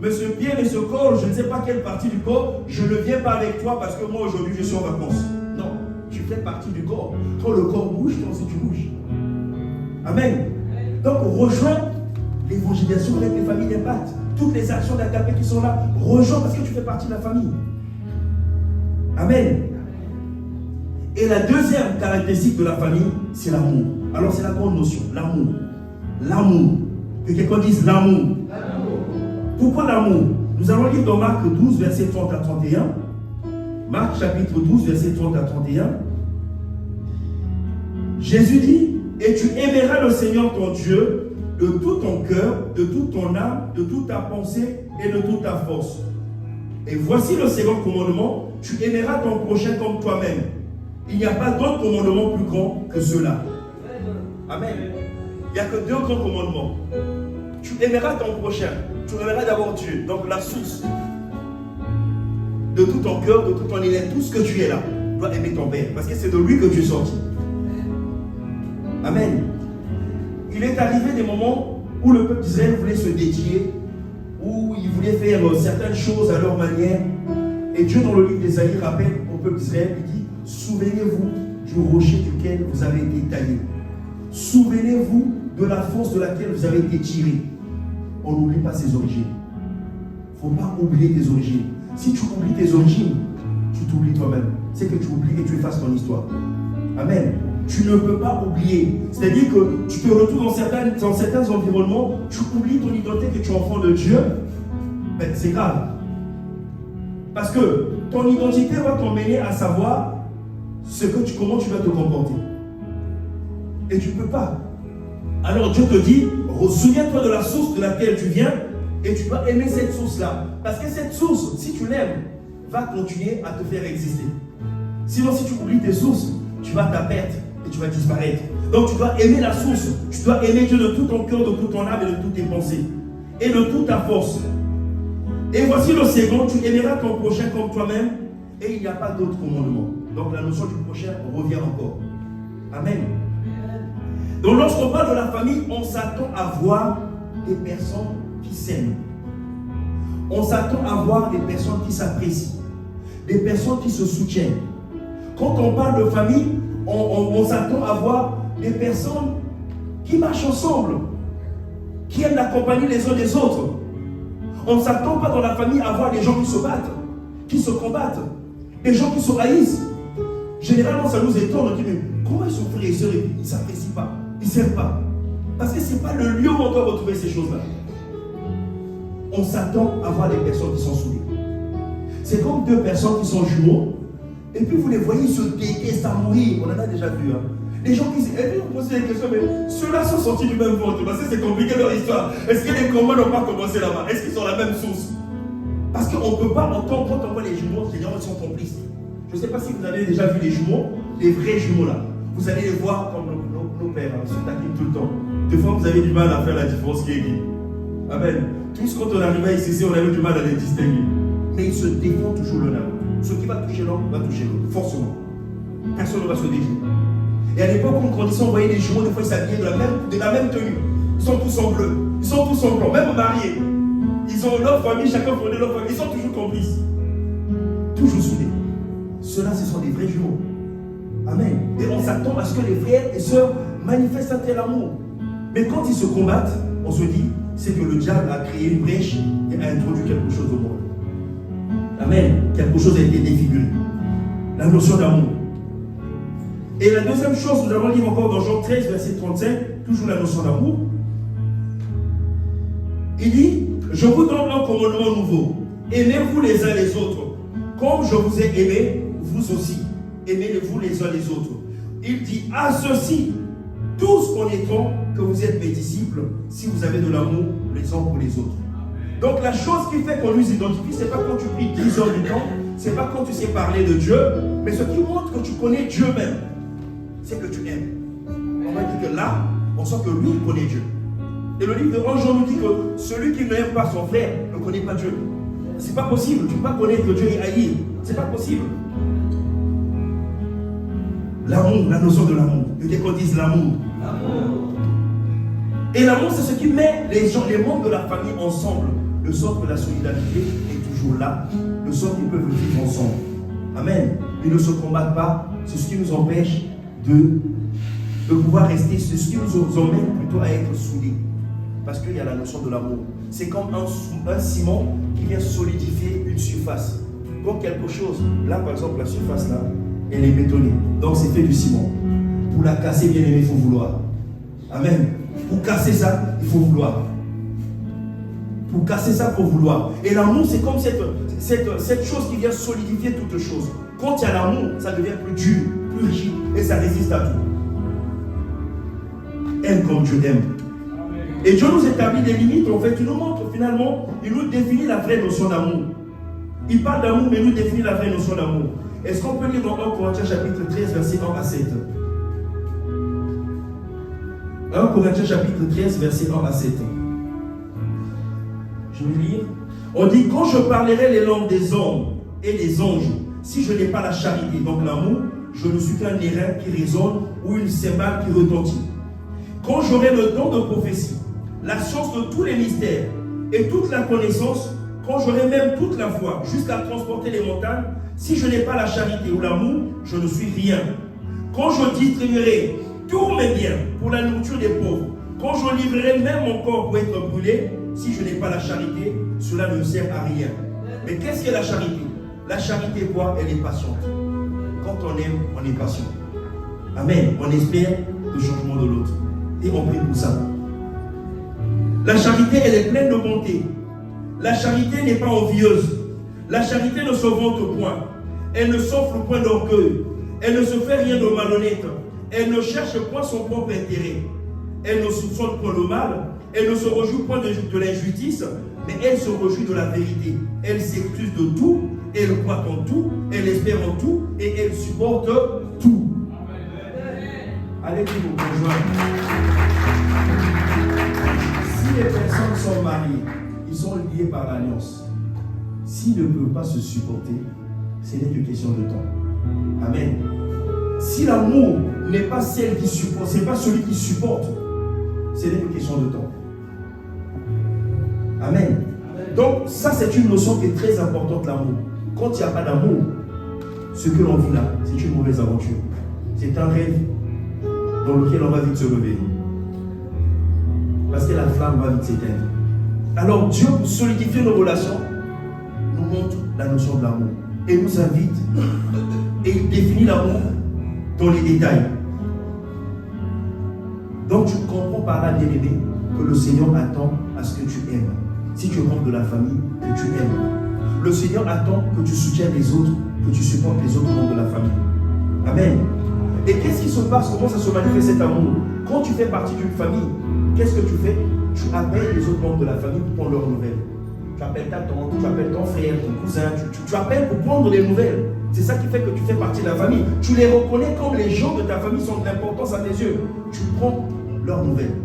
monsieur pied, monsieur corps, je ne sais pas quelle partie du corps, je ne viens pas avec toi parce que moi aujourd'hui je suis en vacances. Non, tu fais partie du corps. Quand le corps bouge, toi aussi tu bouges. Amen. Donc rejoins l'évangélisation avec les familles d'Impact. Toutes les actions d'Agapé qui sont là, rejoins parce que tu fais partie de la famille. Amen. Et la deuxième caractéristique de la famille, c'est l'amour. Alors c'est la grande notion, l'amour. L'amour. Que quelqu'un dise l'amour. Pourquoi l'amour? Nous allons lire dans Marc 12, verset 30 à 31. Marc chapitre 12, verset 30 à 31. Jésus dit, et tu aimeras le Seigneur ton Dieu de tout ton cœur, de toute ton âme, de toute ta pensée et de toute ta force. Et voici le second commandement, tu aimeras ton prochain comme toi-même. Il n'y a pas d'autre commandement plus grand que cela. Amen. Il n'y a que deux grands commandements. Tu aimeras ton prochain. Tu aimeras d'abord Dieu. Donc la source. De tout ton cœur, de tout ton élan, tout ce que tu es là, tu dois aimer ton Père. Parce que c'est de lui que tu es sorti. Amen. Il est arrivé des moments où le peuple d'Israël voulait se dédier, où il voulait faire certaines choses à leur manière. Et Dieu, dans le livre d'Ésaïe, rappelle au peuple d'Israël, il dit, souvenez-vous du rocher duquel vous avez été taillé. Souvenez-vous de la force de laquelle vous avez été tiré. On n'oublie pas ses origines. Il ne faut pas oublier tes origines. Si tu oublies tes origines, tu t'oublies toi-même. C'est que tu oublies et tu effaces ton histoire. Amen. Tu ne peux pas oublier. C'est-à-dire que tu te retrouves dans certains environnements, tu oublies ton identité que tu es enfant de Dieu. Ben, c'est grave. Parce que ton identité va t'emmener à savoir comment tu vas te comporter. Et tu ne peux pas. Alors Dieu te dit, souviens-toi de la source de laquelle tu viens et tu dois aimer cette source-là. Parce que cette source, si tu l'aimes, va continuer à te faire exister. Sinon, si tu oublies tes sources, tu vas ta perte et tu vas disparaître. Donc tu dois aimer la source. Tu dois aimer Dieu de tout ton cœur, de toute ton âme et de toutes tes pensées. Et de toute ta force. Et voici le second, tu aimeras ton prochain comme toi-même et il n'y a pas d'autre commandement. Donc la notion du prochain revient encore. Amen. Donc lorsqu'on parle de la famille, on s'attend à voir des personnes qui s'aiment. On s'attend à voir des personnes qui s'apprécient. Des personnes qui se soutiennent. Quand on parle de famille, on s'attend à voir des personnes qui marchent ensemble, qui aiment la compagnie les uns des autres. On ne s'attend pas dans la famille à voir des gens qui se battent, qui se combattent, des gens qui se haïssent. Généralement, ça nous étonne. On dit, mais comment ils sont frères et sœurs et ils ne s'apprécient pas, ils ne s'aiment pas? Parce que ce n'est pas le lieu où on doit retrouver ces choses-là. On s'attend à voir des personnes qui sont soudées. C'est comme deux personnes qui sont jumeaux, et puis vous les voyez se détestent à mourir. On en a déjà vu. Hein. Les gens qui disent, et puis vous posez des questions, mais ceux-là sont sortis du même ventre, parce que c'est compliqué leur histoire. Est-ce que les combats n'ont pas commencé là-bas? Est-ce qu'ils ont la même source? Parce qu'on ne peut pas entendre, quand on voit les jumeaux, les gens sont complices. Je ne sais pas si vous avez déjà vu les jumeaux, les vrais jumeaux là. Vous allez les voir comme nos pères, hein, se taquinent tout le temps. Des fois, vous avez du mal à faire la différence qui est qui. Amen. Tous, quand on arrivait ici, on avait du mal à les distinguer. Mais ils se défendent toujours l'un à l'autre. Ce qui va toucher l'un va toucher l'autre, forcément. Personne ne va se déjouer. Et à l'époque où nous grandissons, on voyait les jumeaux, des fois ils s'habillaient de la même tenue. Ils sont tous en bleu, ils sont tous en blanc, même mariés. Ils ont leur famille, chacun fondait leur famille, ils sont toujours complices. Toujours soudés. Ceux-là, ce sont des vrais jumeaux. Amen. Et on s'attend à ce que les frères et sœurs manifestent un tel amour. Mais quand ils se combattent, on se dit, c'est que le diable a créé une brèche et a introduit quelque chose au monde. Amen. Quelque chose a été défiguré. La notion d'amour. Et la deuxième chose, nous allons lire encore dans Jean 13, verset 35, toujours la notion d'amour. Il dit, je vous donne un commandement nouveau. Aimez-vous les uns les autres. Comme je vous ai aimé, vous aussi. Aimez-vous les uns les autres. Il dit, à ceci, tous connaîtront que vous êtes mes disciples si vous avez de l'amour les uns pour les autres. Donc la chose qui fait qu'on nous identifie, ce n'est pas quand tu pries 10 heures du temps, ce n'est pas quand tu sais parler de Dieu, mais ce qui montre que tu connais Dieu même, c'est que tu aimes. On va dire que là, on sent que lui, il connaît Dieu. Et le livre de 1 Jean nous dit que celui qui n'aime pas son frère ne connaît pas Dieu. C'est pas possible. Tu ne peux pas connaître Dieu et haïr. C'est pas possible. L'amour, la notion de l'amour. Je dis qu'on dise l'amour. Et l'amour, c'est ce qui met les membres de la famille ensemble, de sorte que la solidarité est toujours là, de sorte qu'ils peuvent vivre ensemble. Amen. Ils ne se combattent pas. C'est ce qui nous empêche de pouvoir rester. C'est ce qui nous emmène plutôt à être soudés. Parce qu'il y a la notion de l'amour. C'est comme un ciment qui vient solidifier une surface. Comme quelque chose. Là, par exemple, la surface là, elle est bétonnée. Donc, c'est fait du ciment. Pour la casser, bien aimé, il faut vouloir. Amen. Pour casser ça, il faut vouloir. Pour casser ça, il faut vouloir. Et l'amour, c'est comme cette chose qui vient solidifier toute chose. Quand il y a l'amour, ça devient plus dur, plus rigide, et ça résiste à tout. Aime comme Dieu aime. Et Dieu nous établit des limites, en fait, il nous montre finalement, il nous définit la vraie notion d'amour. Il parle d'amour, mais il nous définit la vraie notion d'amour. Est-ce qu'on peut lire dans 1 Corinthiens chapitre 13, verset 1 à 7? 1 Corinthiens chapitre 13, verset 1 à 7. Je vais lire. On dit, quand je parlerai les langues des hommes et des anges, si je n'ai pas la charité, donc l'amour, je ne suis qu'un airain qui résonne ou une cymbale qui retentit. Quand j'aurai le don de prophétie, la science de tous les mystères et toute la connaissance, quand j'aurai même toute la foi jusqu'à transporter les montagnes, si je n'ai pas la charité ou l'amour, je ne suis rien. Quand je distribuerai tous mes biens pour la nourriture des pauvres, quand je livrerai même mon corps pour être brûlé, si je n'ai pas la charité, cela ne sert à rien. Mais qu'est-ce que la charité? La charité, quoi? Elle est patiente. Quand on aime, on est patient. Amen. On espère le changement de l'autre. Et on prie pour ça. La charité, elle est pleine de bonté. La charité n'est pas envieuse. La charité ne se vante point. Elle ne s'offre point d'orgueil. Elle ne se fait rien de malhonnête. Elle ne cherche point son propre intérêt. Elle ne soupçonne point le mal. Elle ne se réjouit point de l'injustice, mais elle se réjouit de la vérité. Elle s'excuse de tout. Elle croit en tout. Elle espère en tout. Et elle supporte tout. Allez, vous rejoindre. Si les personnes sont mariées, ils sont liés par l'alliance. S'ils ne peuvent pas se supporter, ce n'est que question de temps. Amen. Si l'amour n'est pas celle qui supporte, ce n'est pas celui qui supporte, ce n'est que question de temps. Amen. Donc, ça, c'est une notion qui est très importante, l'amour. Quand il n'y a pas d'amour, ce que l'on vit là, c'est une mauvaise aventure. C'est un rêve dans lequel on va vite se réveiller. Parce que la flamme va vite s'éteindre. Alors Dieu, pour solidifier nos relations, nous montre la notion de l'amour. Et nous invite, et il définit l'amour dans les détails. Donc tu comprends par là, bien-aimé, que le Seigneur attend à ce que tu aimes. Si tu es membre de la famille, que tu aimes. Le Seigneur attend que tu soutiennes les autres, que tu supportes les autres membres de la famille. Amen. Et qu'est-ce qui se passe? Comment ça se manifeste cet amour? Quand tu fais partie d'une famille, qu'est-ce que tu fais? Tu appelles les autres membres de la famille pour prendre leurs nouvelles. Tu appelles ta tante, tu appelles ton frère, ton cousin, tu appelles pour prendre les nouvelles. C'est ça qui fait que tu fais partie de la famille. Tu les reconnais comme les gens de ta famille sont de l'importance à tes yeux. Tu prends leurs nouvelles.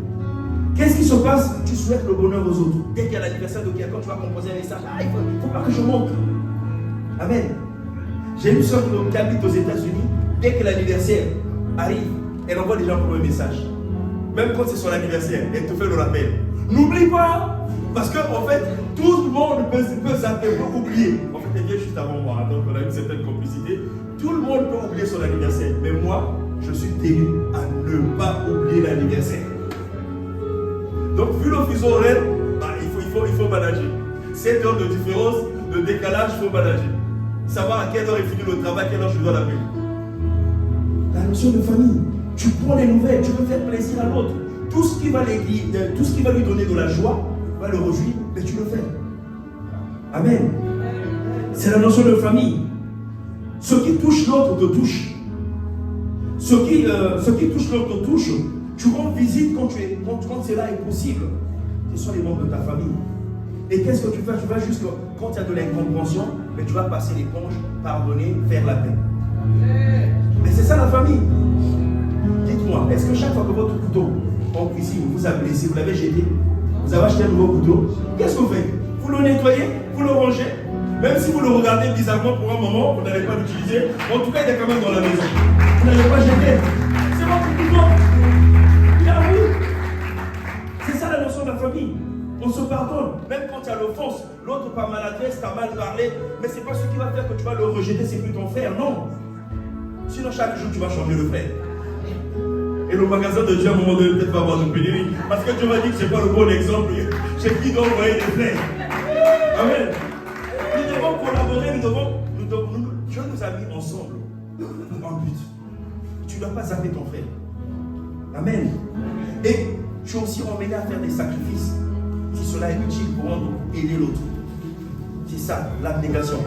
Qu'est-ce qui se passe? Tu souhaites le bonheur aux autres. Dès qu'il y a l'anniversaire de quelqu'un, tu vas composer un message. Ah, il ne faut pas que je montre. Amen. J'ai une soeur qui habite aux États-Unis. Dès que l'anniversaire arrive, elle envoie déjà pour un message. Même quand c'est son anniversaire, elle te fait le rappel. N'oublie pas, parce qu'en fait, tout le monde peut zapper, peut oublier. En fait, elle vient juste avant moi, donc on a une certaine complicité. Tout le monde peut oublier son anniversaire. Mais moi, je suis tenu à ne pas oublier l'anniversaire. Donc, vu le fuseau horaire, il faut manager. 7 heures de différence, de décalage, il faut manager. Savoir à quelle heure il finit le travail, à quelle heure je dois l'appeler. La notion de famille. Tu prends les nouvelles, tu veux faire plaisir à l'autre. Tout ce qui va lui donner de la joie, va le réjouir, mais tu le fais. Amen. C'est la notion de famille. Ce qui touche l'autre te touche. Ce qui touche l'autre te touche. Tu rends visite quand cela est possible. Ce sont les membres de ta famille. Et qu'est-ce que tu fais? Tu vas juste quand il y a de l'incompréhension, mais tu vas passer l'éponge, pardonner, faire la paix. Mais c'est ça la famille. Dites-moi, est-ce que chaque fois que votre couteau en cuisine vous a blessé, vous l'avez jeté, vous avez acheté un nouveau couteau, qu'est-ce que vous faites? Vous le nettoyez, vous le rangez, même si vous le regardez bizarrement pour un moment, vous n'allez pas l'utiliser, en tout cas il est quand même dans la maison. Vous n'allez pas jeter. C'est votre couteau. Il a vu. C'est ça la notion de la famille. On se pardonne, même quand il y a l'offense. L'autre par maladresse t'a mal parlé, mais c'est pas ce qui va faire que tu vas le rejeter, c'est plus ton frère, non. Sinon chaque jour tu vas changer le frère. Et le magasin de Dieu à un moment donné peut-être va avoir une pénurie. Parce que Dieu m'a dit que c'est pas le bon exemple. Chez qui doit envoyer des frères. Amen. Nous devons collaborer, Dieu nous a mis ensemble en but. Tu ne dois pas zapper ton frère. Amen. Et tu es aussi emmené à faire des sacrifices si cela est utile pour aider l'autre. C'est ça, l'abnégation.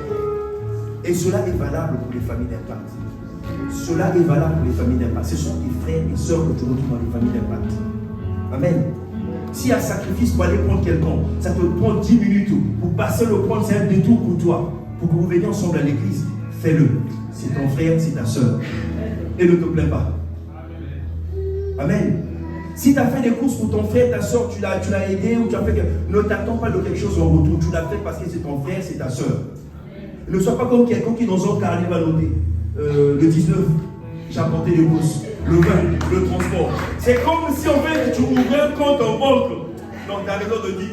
Et cela est valable pour les familles d'impact. Cela est valable pour les familles d'impact. Ce sont tes frères et sœurs que tu retrouves dans les familles d'impact. Amen. S'il y a un sacrifice pour aller prendre quelqu'un, ça te prend 10 minutes. Pour passer le prendre, c'est un détour pour toi. Pour que vous veniez ensemble à l'église, fais-le. C'est ton frère, c'est ta sœur. Et ne te plains pas. Amen. Si tu as fait des courses pour ton frère, ta soeur, tu l'as aidé ou tu as fait quelque... ne t'attends pas de quelque chose en retour. Tu l'as fait parce que c'est ton frère, c'est ta soeur. Ne sois pas comme quelqu'un qui dans un carnet va noter. Le 19, j'ai apporté des courses. Le 20, le transport. C'est comme si en fait tu ouvrais un compte en banque. Donc tu as raison de dire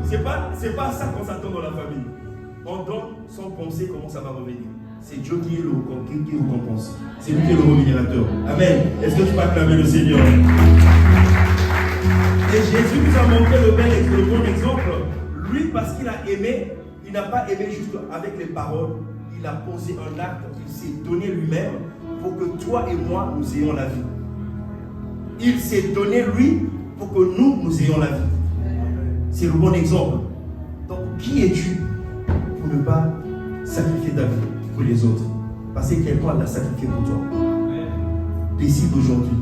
c'est pas ça qu'on s'attend dans la famille. On donne sans penser comment ça va revenir. C'est Dieu qui est le récompense. C'est lui qui est le rémunérateur. Amen. Est-ce que tu peux acclamer le Seigneur? Et Jésus nous a montré le bon exemple. Lui, parce qu'il a aimé, il n'a pas aimé juste avec les paroles. Il a posé un acte. Il s'est donné lui-même pour que toi et moi, nous ayons la vie. Il s'est donné lui pour que nous ayons la vie. C'est le bon exemple. Donc, qui es-tu pour ne pas sacrifier ta vie pour les autres? Parce que quelqu'un l'a sacrifié pour toi. Décide aujourd'hui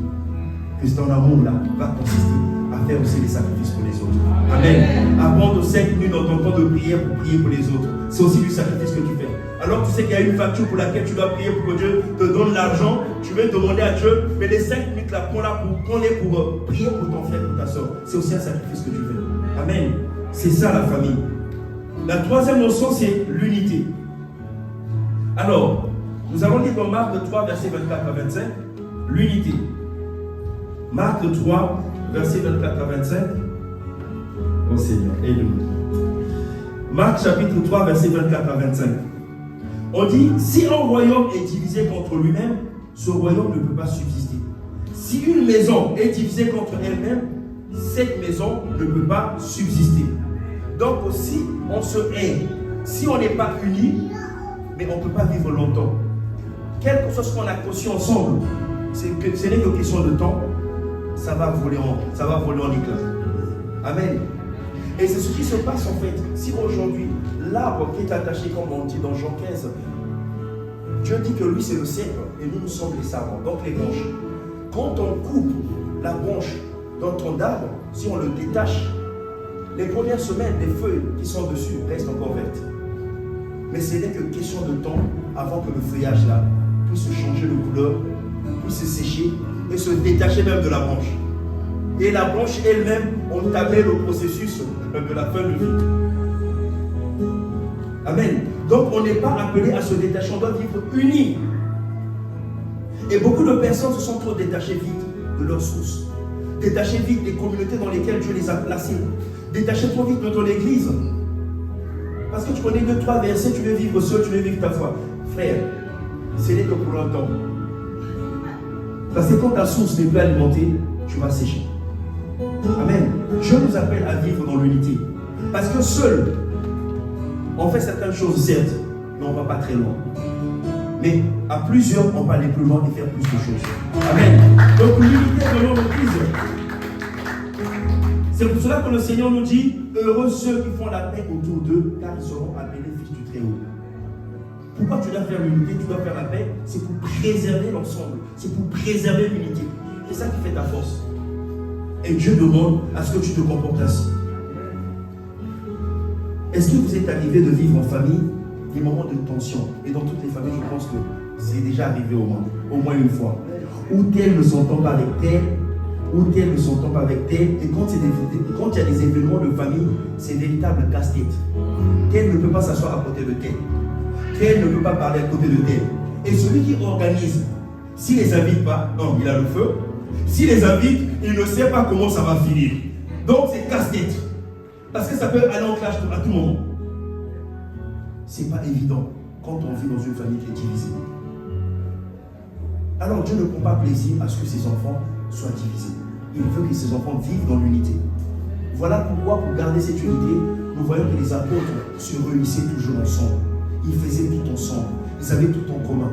que ton amour-là va consister à faire aussi des sacrifices pour les autres. Amen. À prendre 5 minutes dans ton temps de prière pour prier pour les autres. C'est aussi du sacrifice que tu fais. Alors tu sais qu'il y a une facture pour laquelle tu dois prier pour que Dieu te donne l'argent. Tu veux demander à Dieu, mais les 5 minutes là, prends-les pour prier pour ton frère, pour ta soeur. C'est aussi un sacrifice que tu fais. Amen. C'est ça la famille. La troisième notion, c'est l'unité. Alors, nous allons lire dans Marc 3, versets 24 à 25, l'unité. Marc 3, versets 24 à 25. Oh Seigneur, aide-nous. Marc chapitre 3, versets 24 à 25. On dit, si un royaume est divisé contre lui-même, ce royaume ne peut pas subsister. Si une maison est divisée contre elle-même, cette maison ne peut pas subsister. Donc si on se hait, si on n'est pas unis, mais on ne peut pas vivre longtemps. Quel que soit ce qu'on a conçu ensemble, ce n'est que question de temps, ça va voler en éclats. Amen. Et c'est ce qui se passe en fait. Si aujourd'hui, l'arbre qui est attaché, comme on dit dans Jean 15, Dieu dit que lui c'est le cèpe et nous sommes les sabres, donc les branches. Quand on coupe la branche d'un tronc d'arbre, si on le détache, les premières semaines, les feuilles qui sont dessus restent encore vertes. Mais ce n'est que question de temps avant que le feuillage là puisse changer de couleur, puisse se sécher et se détacher même de la branche. Et la branche elle-même, on entamait le processus de la fin de vie. Amen. Donc on n'est pas appelé à se détacher, on doit vivre unis. Et beaucoup de personnes se sont trop détachées vite de leur source. Détachées vite des communautés dans lesquelles Dieu les a placées. Détachées trop vite de ton église. Parce que tu connais 2-3 versets, tu veux vivre seul, tu veux vivre ta foi. Frère, ce n'est que pour longtemps. Parce que quand ta source n'est plus alimentée, tu vas sécher. Amen. Dieu nous appelle à vivre dans l'unité. Parce que seul, on fait certaines choses, certes, mais on ne va pas très loin. Mais à plusieurs, on peut aller plus loin et faire plus de choses. Amen. Donc l'unité est vraiment l'église. C'est pour cela que le Seigneur nous dit, heureux ceux qui font la paix autour d'eux, car ils seront appelés fils du Très-Haut. Pourquoi tu dois faire l'unité, tu dois faire la paix? C'est pour préserver l'ensemble. C'est pour préserver l'unité. C'est ça qui fait ta force. Et Dieu demande à ce que tu te comportes ainsi. Est-ce que vous êtes arrivé de vivre en famille des moments de tension? Et dans toutes les familles, je pense que c'est déjà arrivé au moins une fois. Où tel ne s'entend pas avec tel, ou tel ne s'entend pas avec tel. Et quand il y a des événements de famille, c'est véritable casse-tête. Tel ne peut pas s'asseoir à côté de tel. Tel ne peut pas parler à côté de tel. Et celui qui organise, s'il ne les invite pas, non, il a le feu. S'il les invite, il ne sait pas comment ça va finir. Donc c'est casse-tête. Parce que ça peut aller en clash à tout moment. C'est pas évident quand on vit dans une famille qui est divisée. Alors Dieu ne prend pas plaisir à ce que ses enfants soient divisés. Il veut que ses enfants vivent dans l'unité. Voilà pourquoi, pour garder cette unité, nous voyons que les apôtres se réunissaient toujours ensemble. Ils faisaient tout ensemble. Ils avaient tout en commun.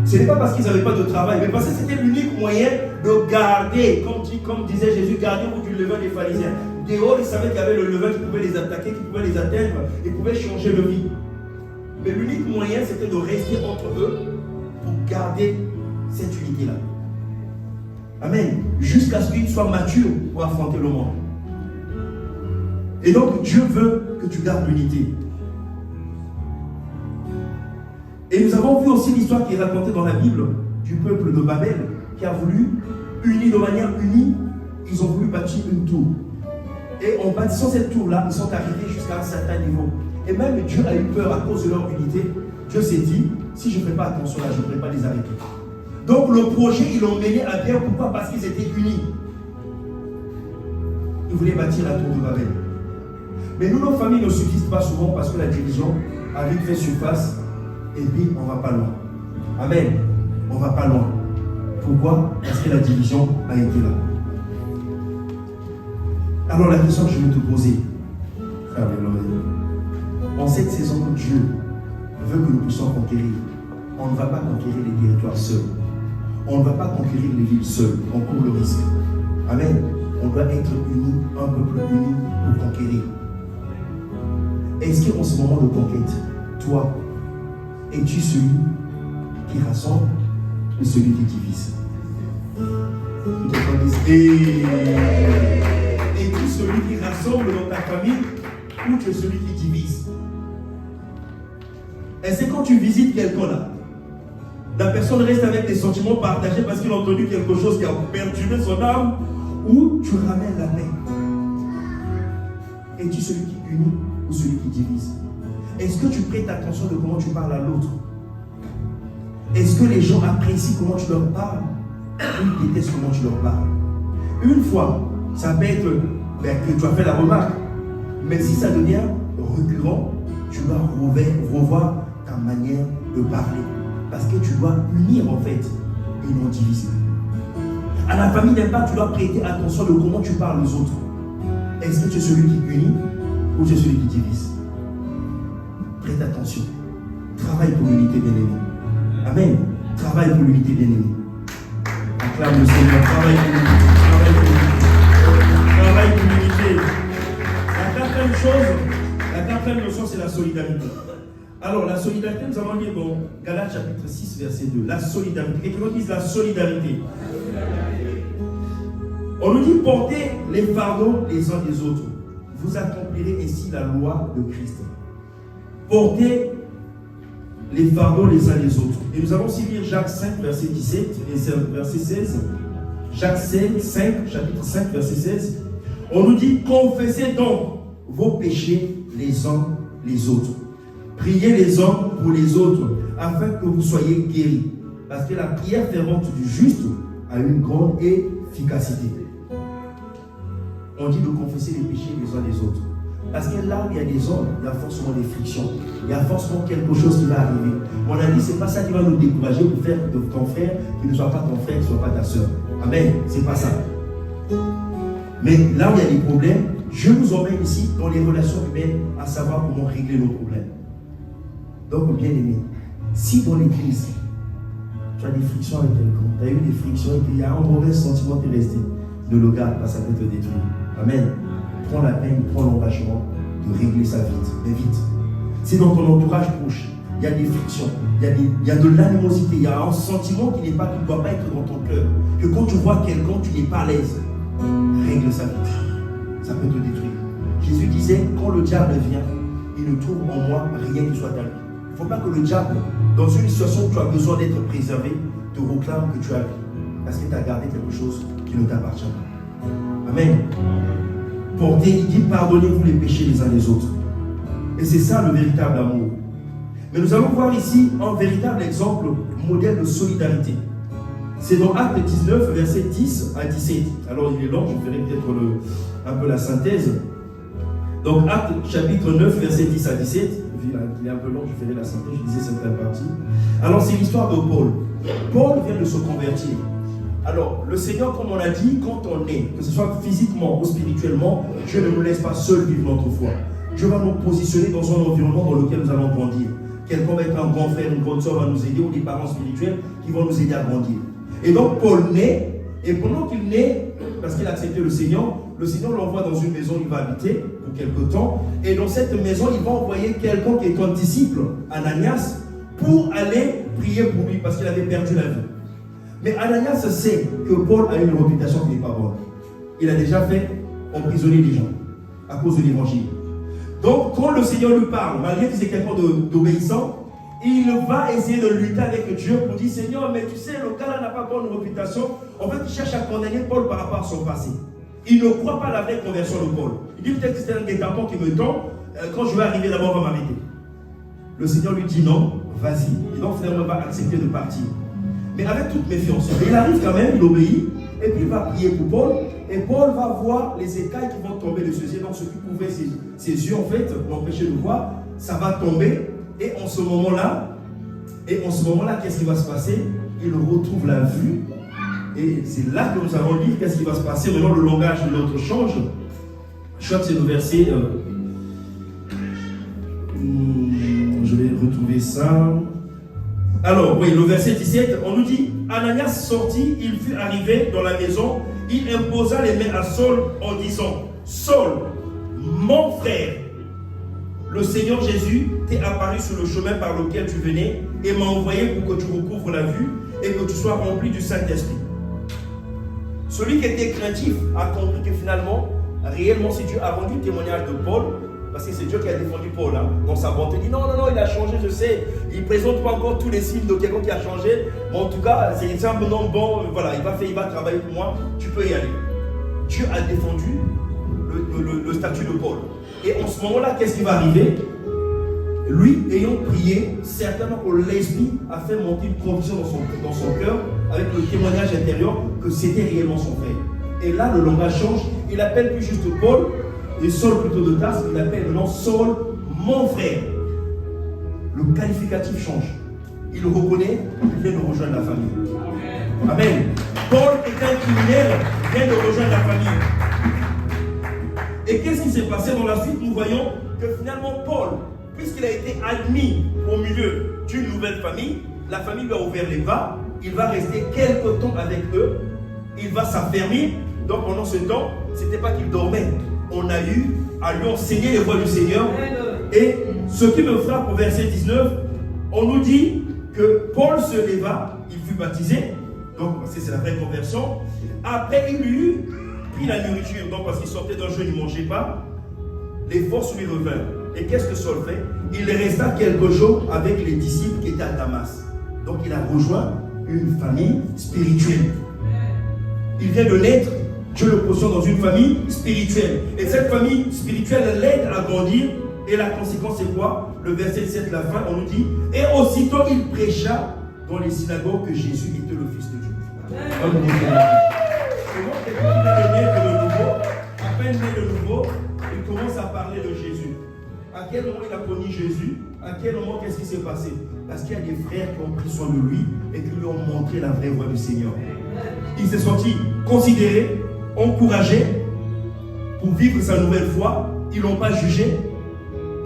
Ce n'est pas parce qu'ils n'avaient pas de travail, mais parce que c'était l'unique moyen de garder, comme disait Jésus, gardez-vous du levain des pharisiens. Dehors, ils savaient qu'il y avait le levain qui pouvait les attaquer, qui pouvait les atteindre, et pouvait changer de vie. Mais l'unique moyen, c'était de rester entre eux pour garder cette unité-là. Amen. Jusqu'à ce qu'ils soient matures pour affronter le monde. Et donc, Dieu veut que tu gardes l'unité. Et nous avons vu aussi l'histoire qui est racontée dans la Bible du peuple de Babel qui a voulu, unir de manière unie, ils ont voulu bâtir une tour. Et en bâtissant cette tour-là, ils sont arrivés jusqu'à un certain niveau. Et même Dieu a eu peur à cause de leur unité. Dieu s'est dit, si je ne fais pas attention là, je ne pourrai pas les arrêter. Donc le projet, ils l'ont mené à bien. Pourquoi? Parce qu'ils étaient unis. Ils voulaient bâtir la tour de Babel. Mais nous, nos familles ne subsistent pas souvent parce que la division a vite fait surface. Et puis, on ne va pas loin. Amen. On ne va pas loin. Pourquoi? Parce que la division a été là. Alors, la question que je vais te poser, frère Béloé, en cette saison où Dieu veut que nous puissions conquérir, on ne va pas conquérir les territoires seuls. On ne va pas conquérir les villes seules. On court le risque. Amen. On doit être unis, un peu plus unis pour conquérir. Est-ce qu'en ce moment de conquête, toi, es-tu celui qui rassemble ou celui qui divise? Es-tu celui qui rassemble dans ta famille ou tu es celui qui divise? Et c'est quand tu visites quelqu'un là, la personne reste avec des sentiments partagés parce qu'il a entendu quelque chose qui a perturbé son âme, ou tu ramènes la paix? Es-tu celui qui unit ou celui qui divise? Est-ce que tu prêtes attention de comment tu parles à l'autre? Est-ce que les gens apprécient comment tu leur parles ou ils détestent comment tu leur parles? Une fois, ça peut être que tu as fait la remarque, mais si ça devient récurrent, tu dois revoir ta manière de parler. Parce que tu dois unir en fait et non diviser. À la famille d'impact, tu dois prêter attention de comment tu parles aux autres. Est-ce que tu es celui qui unit ou tu es celui qui divise? Prête attention. Travaille pour l'unité, bien-aimé. Amen. Travaille pour l'unité, bien-aimé. Acclame le Seigneur. Travaille pour l'unité. Travaille pour l'unité. La quatrième chose, la quatrième notion, c'est la solidarité. Alors, la solidarité, nous allons lire dans Galates chapitre 6, verset 2. La solidarité. Quelqu'un dise la solidarité. On nous dit portez les fardeaux les uns des autres. Vous accomplirez ainsi la loi de Christ. Portez les fardeaux les uns les autres. Et nous allons aussi lire Jacques 5, verset 17 et verset 16. Jacques 5, chapitre 5, verset 16. On nous dit confessez donc vos péchés les uns les autres. Priez les uns pour les autres afin que vous soyez guéris. Parce que la prière fervente du juste a une grande efficacité. On dit de confesser les péchés les uns les autres. Parce que là où il y a des hommes, il y a forcément des frictions. Il y a forcément quelque chose qui va arriver. On a dit, ce n'est pas ça qui va nous décourager pour faire de ton frère qui ne soit pas ton frère, qui ne soit pas ta soeur. Amen. Ce n'est pas ça. Mais là où il y a des problèmes, Dieu nous emmène ici dans les relations humaines à savoir comment régler nos problèmes. Donc, bien aimé, si dans l'église, tu as des frictions avec quelqu'un, tu as eu des frictions et qu'il y a un mauvais sentiment qui est resté, ne le garde pas, ça peut te détruire. Amen. Prends la peine, prends l'engagement de régler ça vite, mais vite. Si dans ton entourage proche, il y a des frictions, il y a de l'animosité, il y a un sentiment qui ne doit pas être dans ton cœur, que quand tu vois quelqu'un, tu n'es pas à l'aise, règle ça vite. Ça peut te détruire. Jésus disait, quand le diable vient, il ne trouve en moi rien qui soit à lui. Il ne faut pas que le diable, dans une situation où tu as besoin d'être préservé, te réclame que tu as lui. Parce qu'il t'a gardé quelque chose qui ne t'appartient pas. Amen. Portez, il dit, pardonnez-vous les péchés les uns des autres. Et c'est ça le véritable amour. Mais nous allons voir ici un véritable exemple, modèle de solidarité. C'est dans Acte 19, versets 10 à 17. Alors il est long, je ferai peut-être un peu la synthèse. Donc Acte chapitre 9, versets 10 à 17. Il est un peu long, je ferai la synthèse, je disais certaines parties. Alors c'est l'histoire de Paul. Paul vient de se convertir. Alors le Seigneur, comme on a dit, quand on est, que ce soit physiquement ou spirituellement, Dieu ne nous laisse pas seuls vivre notre foi. Dieu va nous positionner dans un environnement dans lequel nous allons grandir. Quelqu'un va être un grand frère, une grande soeur va nous aider, ou des parents spirituels qui vont nous aider à grandir. Et donc Paul naît, et pendant qu'il naît, parce qu'il a accepté le Seigneur l'envoie dans une maison où il va habiter pour quelque temps. Et dans cette maison, il va envoyer quelqu'un qui est un disciple, Ananias, pour aller prier pour lui, parce qu'il avait perdu la vie. Mais Ananias sait que Paul a une réputation qui n'est pas bonne. Il a déjà fait emprisonner des gens à cause de l'évangile. Donc, quand le Seigneur lui parle, malgré que c'est quelqu'un d'obéissant, il va essayer de lutter avec Dieu pour dire, Seigneur, mais tu sais, le gars-là n'a pas bonne réputation. En fait, il cherche à condamner Paul par rapport à son passé. Il ne croit pas à la vraie conversion de Paul. Il dit peut-être que c'est un guet-apens qui me tend. Quand je vais arriver d'abord, on va m'arrêter. Le Seigneur lui dit non, vas-y. Et donc, finalement, il va accepter de partir. Mais avec toute méfiance. Et il arrive quand même, il obéit. Et puis, il va prier pour Paul. Et Paul va voir les écailles qui vont tomber de ses yeux. Donc, ce qui couvrait ses yeux, en fait, pour l'empêcher de voir, ça va tomber. Et en ce moment-là, qu'est-ce qui va se passer? Il retrouve la vue. Et c'est là que nous allons lire qu'est-ce qui va se passer. Maintenant, le langage de l'autre change. Je crois que c'est le verset. Je vais retrouver ça. Alors, oui, le verset 17, on nous dit, Ananias sortit, il fut arrivé dans la maison, il imposa les mains à Saul en disant, Saul, mon frère, le Seigneur Jésus t'est apparu sur le chemin par lequel tu venais et m'a envoyé pour que tu recouvres la vue et que tu sois rempli du Saint-Esprit. Celui qui était craintif a compris que finalement, réellement, si Dieu a rendu le témoignage de Paul, parce que c'est Dieu qui a défendu Paul, hein, dans sa bonté, il dit non, il a changé, je sais, il ne présente pas encore tous les signes de quelqu'un qui a changé, mais en tout cas, c'est un bon homme, bon, voilà, il va travailler pour moi, tu peux y aller. Dieu a défendu le statut de Paul. Et en ce moment-là, qu'est-ce qui va arriver? Lui, ayant prié, certainement que l'Esprit a fait monter une conviction dans son cœur, avec le témoignage intérieur, que c'était réellement son frère. Et là, le langage change, il appelle plus juste Paul, et Saul plutôt de Tarse, il appelle maintenant Saul, mon frère. Le qualificatif change. Il reconnaît qu'il vient de rejoindre la famille. Amen. Paul est un criminel, vient de rejoindre la famille. Et qu'est-ce qui s'est passé dans la suite? Nous voyons que finalement Paul, puisqu'il a été admis au milieu d'une nouvelle famille, la famille lui a ouvert les bras, il va rester quelque temps avec eux, il va s'affermir. Donc pendant ce temps, ce n'était pas qu'il dormait. On a eu à lui enseigner les voies du Seigneur. Et ce qui me frappe au verset 19, on nous dit que Paul se leva, il fut baptisé, donc c'est la vraie conversion. Après, il eut pris la nourriture, donc parce qu'il sortait d'un jeûne, il ne mangeait pas, les forces lui revinrent. Et qu'est-ce que Saul fait? Il resta quelques jours avec les disciples qui étaient à Damas. Donc il a rejoint une famille spirituelle. Il vient de naître, Dieu le positionne dans une famille spirituelle. Et cette famille spirituelle l'aide à grandir. Et la conséquence c'est quoi? Le verset 7, la fin, on nous dit, et aussitôt il prêcha dans les synagogues que Jésus était le Fils de Dieu. Comment quelqu'un est né de nouveau, à peine né de nouveau, il commence à parler de Jésus. À quel moment il a connu Jésus? À quel moment qu'est-ce qui s'est passé? Parce qu'il y a des frères qui ont pris soin de lui et qui lui ont montré la vraie voie du Seigneur. Il s'est senti considéré, encouragé pour vivre sa nouvelle foi. Ils ne l'ont pas jugé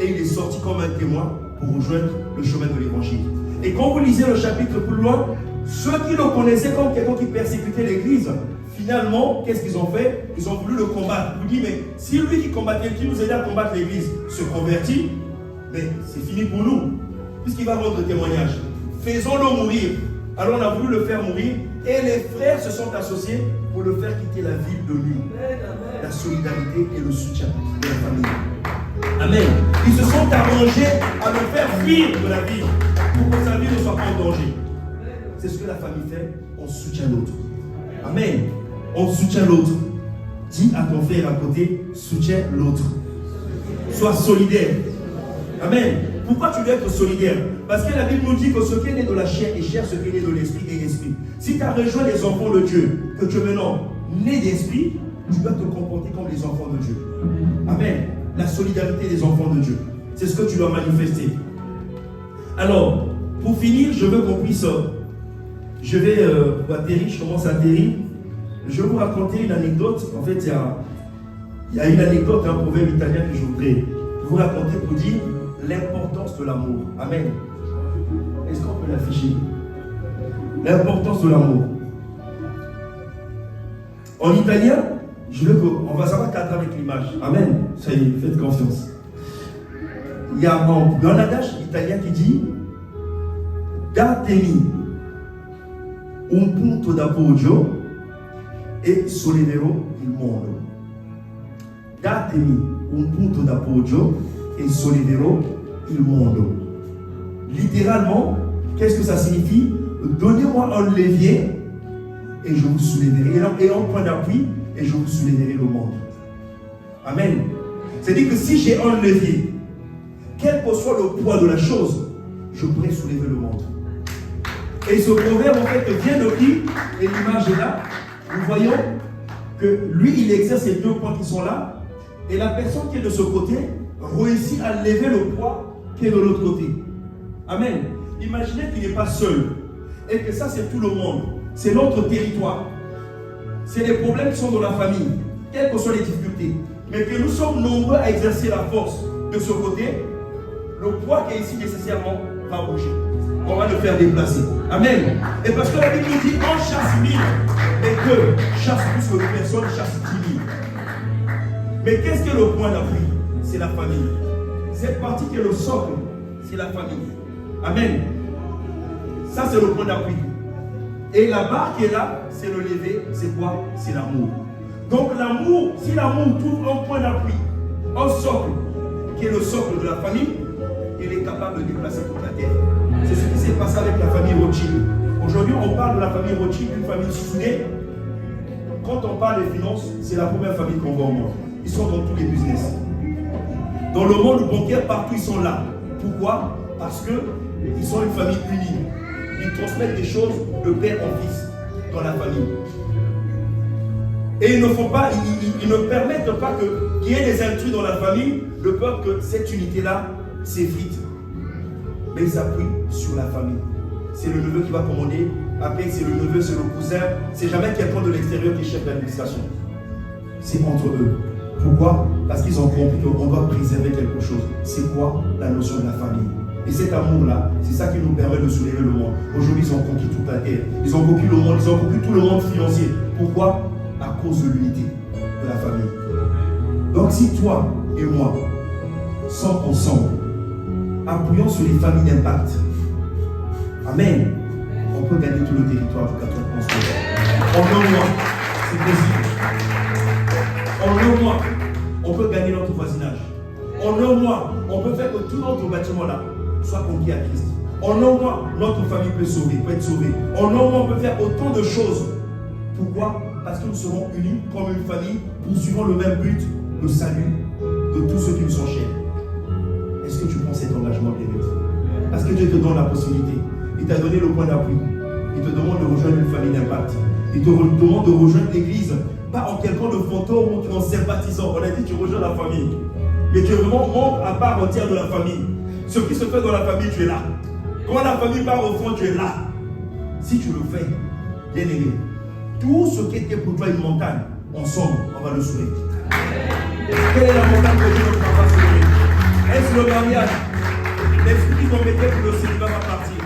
et il est sorti comme un témoin pour rejoindre le chemin de l'évangile. Et quand vous lisez le chapitre plus loin, ceux qui le connaissaient comme quelqu'un qui persécutait l'église, finalement, qu'est-ce qu'ils ont fait? Ils ont voulu le combattre. Ils vous disent, mais si lui qui combattait, qui nous aidait à combattre l'église, se convertit, mais c'est fini pour nous, puisqu'il va rendre témoignage. Faisons-le mourir. Alors on a voulu le faire mourir, Et les frères se sont associés pour le faire quitter la ville de nuit. La solidarité et le soutien de la famille. Amen. Ils se sont arrangés à le faire fuir de la ville pour que sa vie ne soit pas en danger. C'est ce que la famille fait. On soutient l'autre. Amen. On soutient l'autre. Dis à ton frère à côté, soutiens l'autre. Sois solidaire. Amen. Pourquoi tu dois être solidaire? Parce que la Bible nous dit que ce qui est né de la chair est chair, ce qui est né de l'esprit est esprit. Si tu as rejoint les enfants de Dieu, que tu es maintenant né d'esprit, tu dois te comporter comme les enfants de Dieu. Amen. La solidarité des enfants de Dieu. C'est ce que tu dois manifester. Alors, pour finir, je veux qu'on puisse... Je vais atterrir, je commence à atterrir. Je vais vous raconter une anecdote. En fait, il y a une anecdote, un proverbe italien que je voudrais vous raconter pour dire l'importance de l'amour. Amen. Est-ce qu'on peut l'afficher? L'importance de l'amour. En italien, on va savoir cadrer avec l'image. Amen. Ça y est, faites confiance. Il y a un adage italien qui dit datemi un punto d'appoggio e solleverò il mondo. Datemi un punto d'appoggio e solleverò il mondo. Littéralement, qu'est-ce que ça signifie? Donnez-moi un levier et je vous soulèverai. Et un point d'appui et je vous soulèverai le monde. Amen. C'est-à-dire que si j'ai un levier, quel que soit le poids de la chose, je pourrai soulever le monde. Et ce proverbe en fait vient de qui? Et l'image est là. Nous voyons que lui, il exerce ces deux points qui sont là. Et la personne qui est de ce côté réussit à lever le poids qui est de l'autre côté. Amen. Imaginez qu'il n'est pas seul. Et que ça, c'est tout le monde. C'est notre territoire. C'est les problèmes qui sont dans la famille. Quelles que soient les difficultés. Mais que nous sommes nombreux à exercer la force de ce côté. Le poids qui est ici nécessairement va bouger. On va le faire déplacer. Amen. Et parce que la Bible nous dit on chasse 1000 et que chasse plus que personne chasse 10 000. Mais qu'est-ce que le point d'appui? C'est la famille. Cette partie qui est le socle, c'est la famille. Amen. Ça, c'est le point d'appui. Et la barre qui est là, c'est le lever. C'est quoi? C'est l'amour. Donc l'amour, si l'amour trouve un point d'appui, un socle, qui est le socle de la famille, il est capable de déplacer toute la terre. C'est ce qui s'est passé avec la famille Rothschild. Aujourd'hui, on parle de la famille Rothschild, une famille soudée. Quand on parle des finances, c'est la première famille qu'on voit au monde. Ils sont dans tous les business. Dans le monde bancaire, partout, ils sont là. Pourquoi? Parce qu'ils sont une famille unie. Ils transmettent des choses de père en fils dans la famille. Et ils ne permettent pas qu'il y ait des intrus dans la famille, de peur que cette unité-là s'effrite. Mais ils s'appuient sur la famille. C'est le neveu qui va commander. Après, c'est le neveu, c'est le cousin. C'est jamais quelqu'un de l'extérieur qui est chef d'administration. C'est entre eux. Pourquoi? Parce qu'ils ont compris qu'on doit préserver quelque chose. C'est quoi? La notion de la famille. Et cet amour-là, c'est ça qui nous permet de soulever le monde. Aujourd'hui, ils ont conquis toute la terre. Ils ont conquis le monde, ils ont conquis tout le monde financier. Pourquoi? À cause de l'unité de la famille. Donc si toi et moi sommes ensemble, appuyons sur les familles d'impact. Amen. On peut gagner tout le territoire du 91. En un mois, c'est possible. En un mois, on peut gagner notre voisinage. En un mois, on peut faire que tout notre bâtiment là soit conquis à Christ. En un mois, notre famille peut être sauvée. En un mois, on peut faire autant de choses. Pourquoi? Parce que nous serons unis comme une famille, poursuivant le même but, le salut de tous ceux qui nous sont chers. Est-ce que tu prends cet engagement, bien-aimé? Parce que Dieu te donne la possibilité. Il t'a donné le point d'appui. Il te demande de rejoindre une famille d'impact. Il te demande de rejoindre l'église, pas en quelqu'un de fantôme ou en sympathisant. On a dit tu rejoins la famille. Mais tu es vraiment membre à part entière de la famille. Ce qui se fait dans la famille, tu es là. Quand la famille part au fond, tu es là. Si tu le fais, bien-aimé, tout ce qui était pour toi une montagne, ensemble, on va le soulever. Quelle est la montagne que Dieu ne va pas soulever? Est-ce le mariage? L'esprit qu'ils ont mis pour le célibat va partir.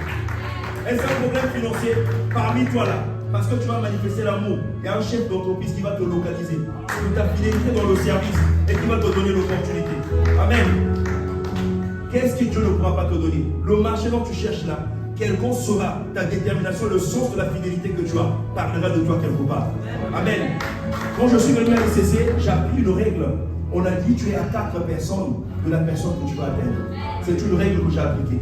Est-ce un problème financier parmi toi là? Parce que tu vas manifester l'amour. Il y a un chef d'entreprise qui va te localiser sur ta fidélité dans le service et qui va te donner l'opportunité. Amen. Qu'est-ce que Dieu ne pourra pas te donner? Le marché dont tu cherches là, quelqu'un saura ta détermination, le sens de la fidélité que tu as, parlera de toi quelque part. Amen. Quand je suis venu à l'ICC, j'ai appris une règle. On a dit tu es à 4 personnes de la personne que tu vas atteindre. C'est une règle que j'ai appliquée.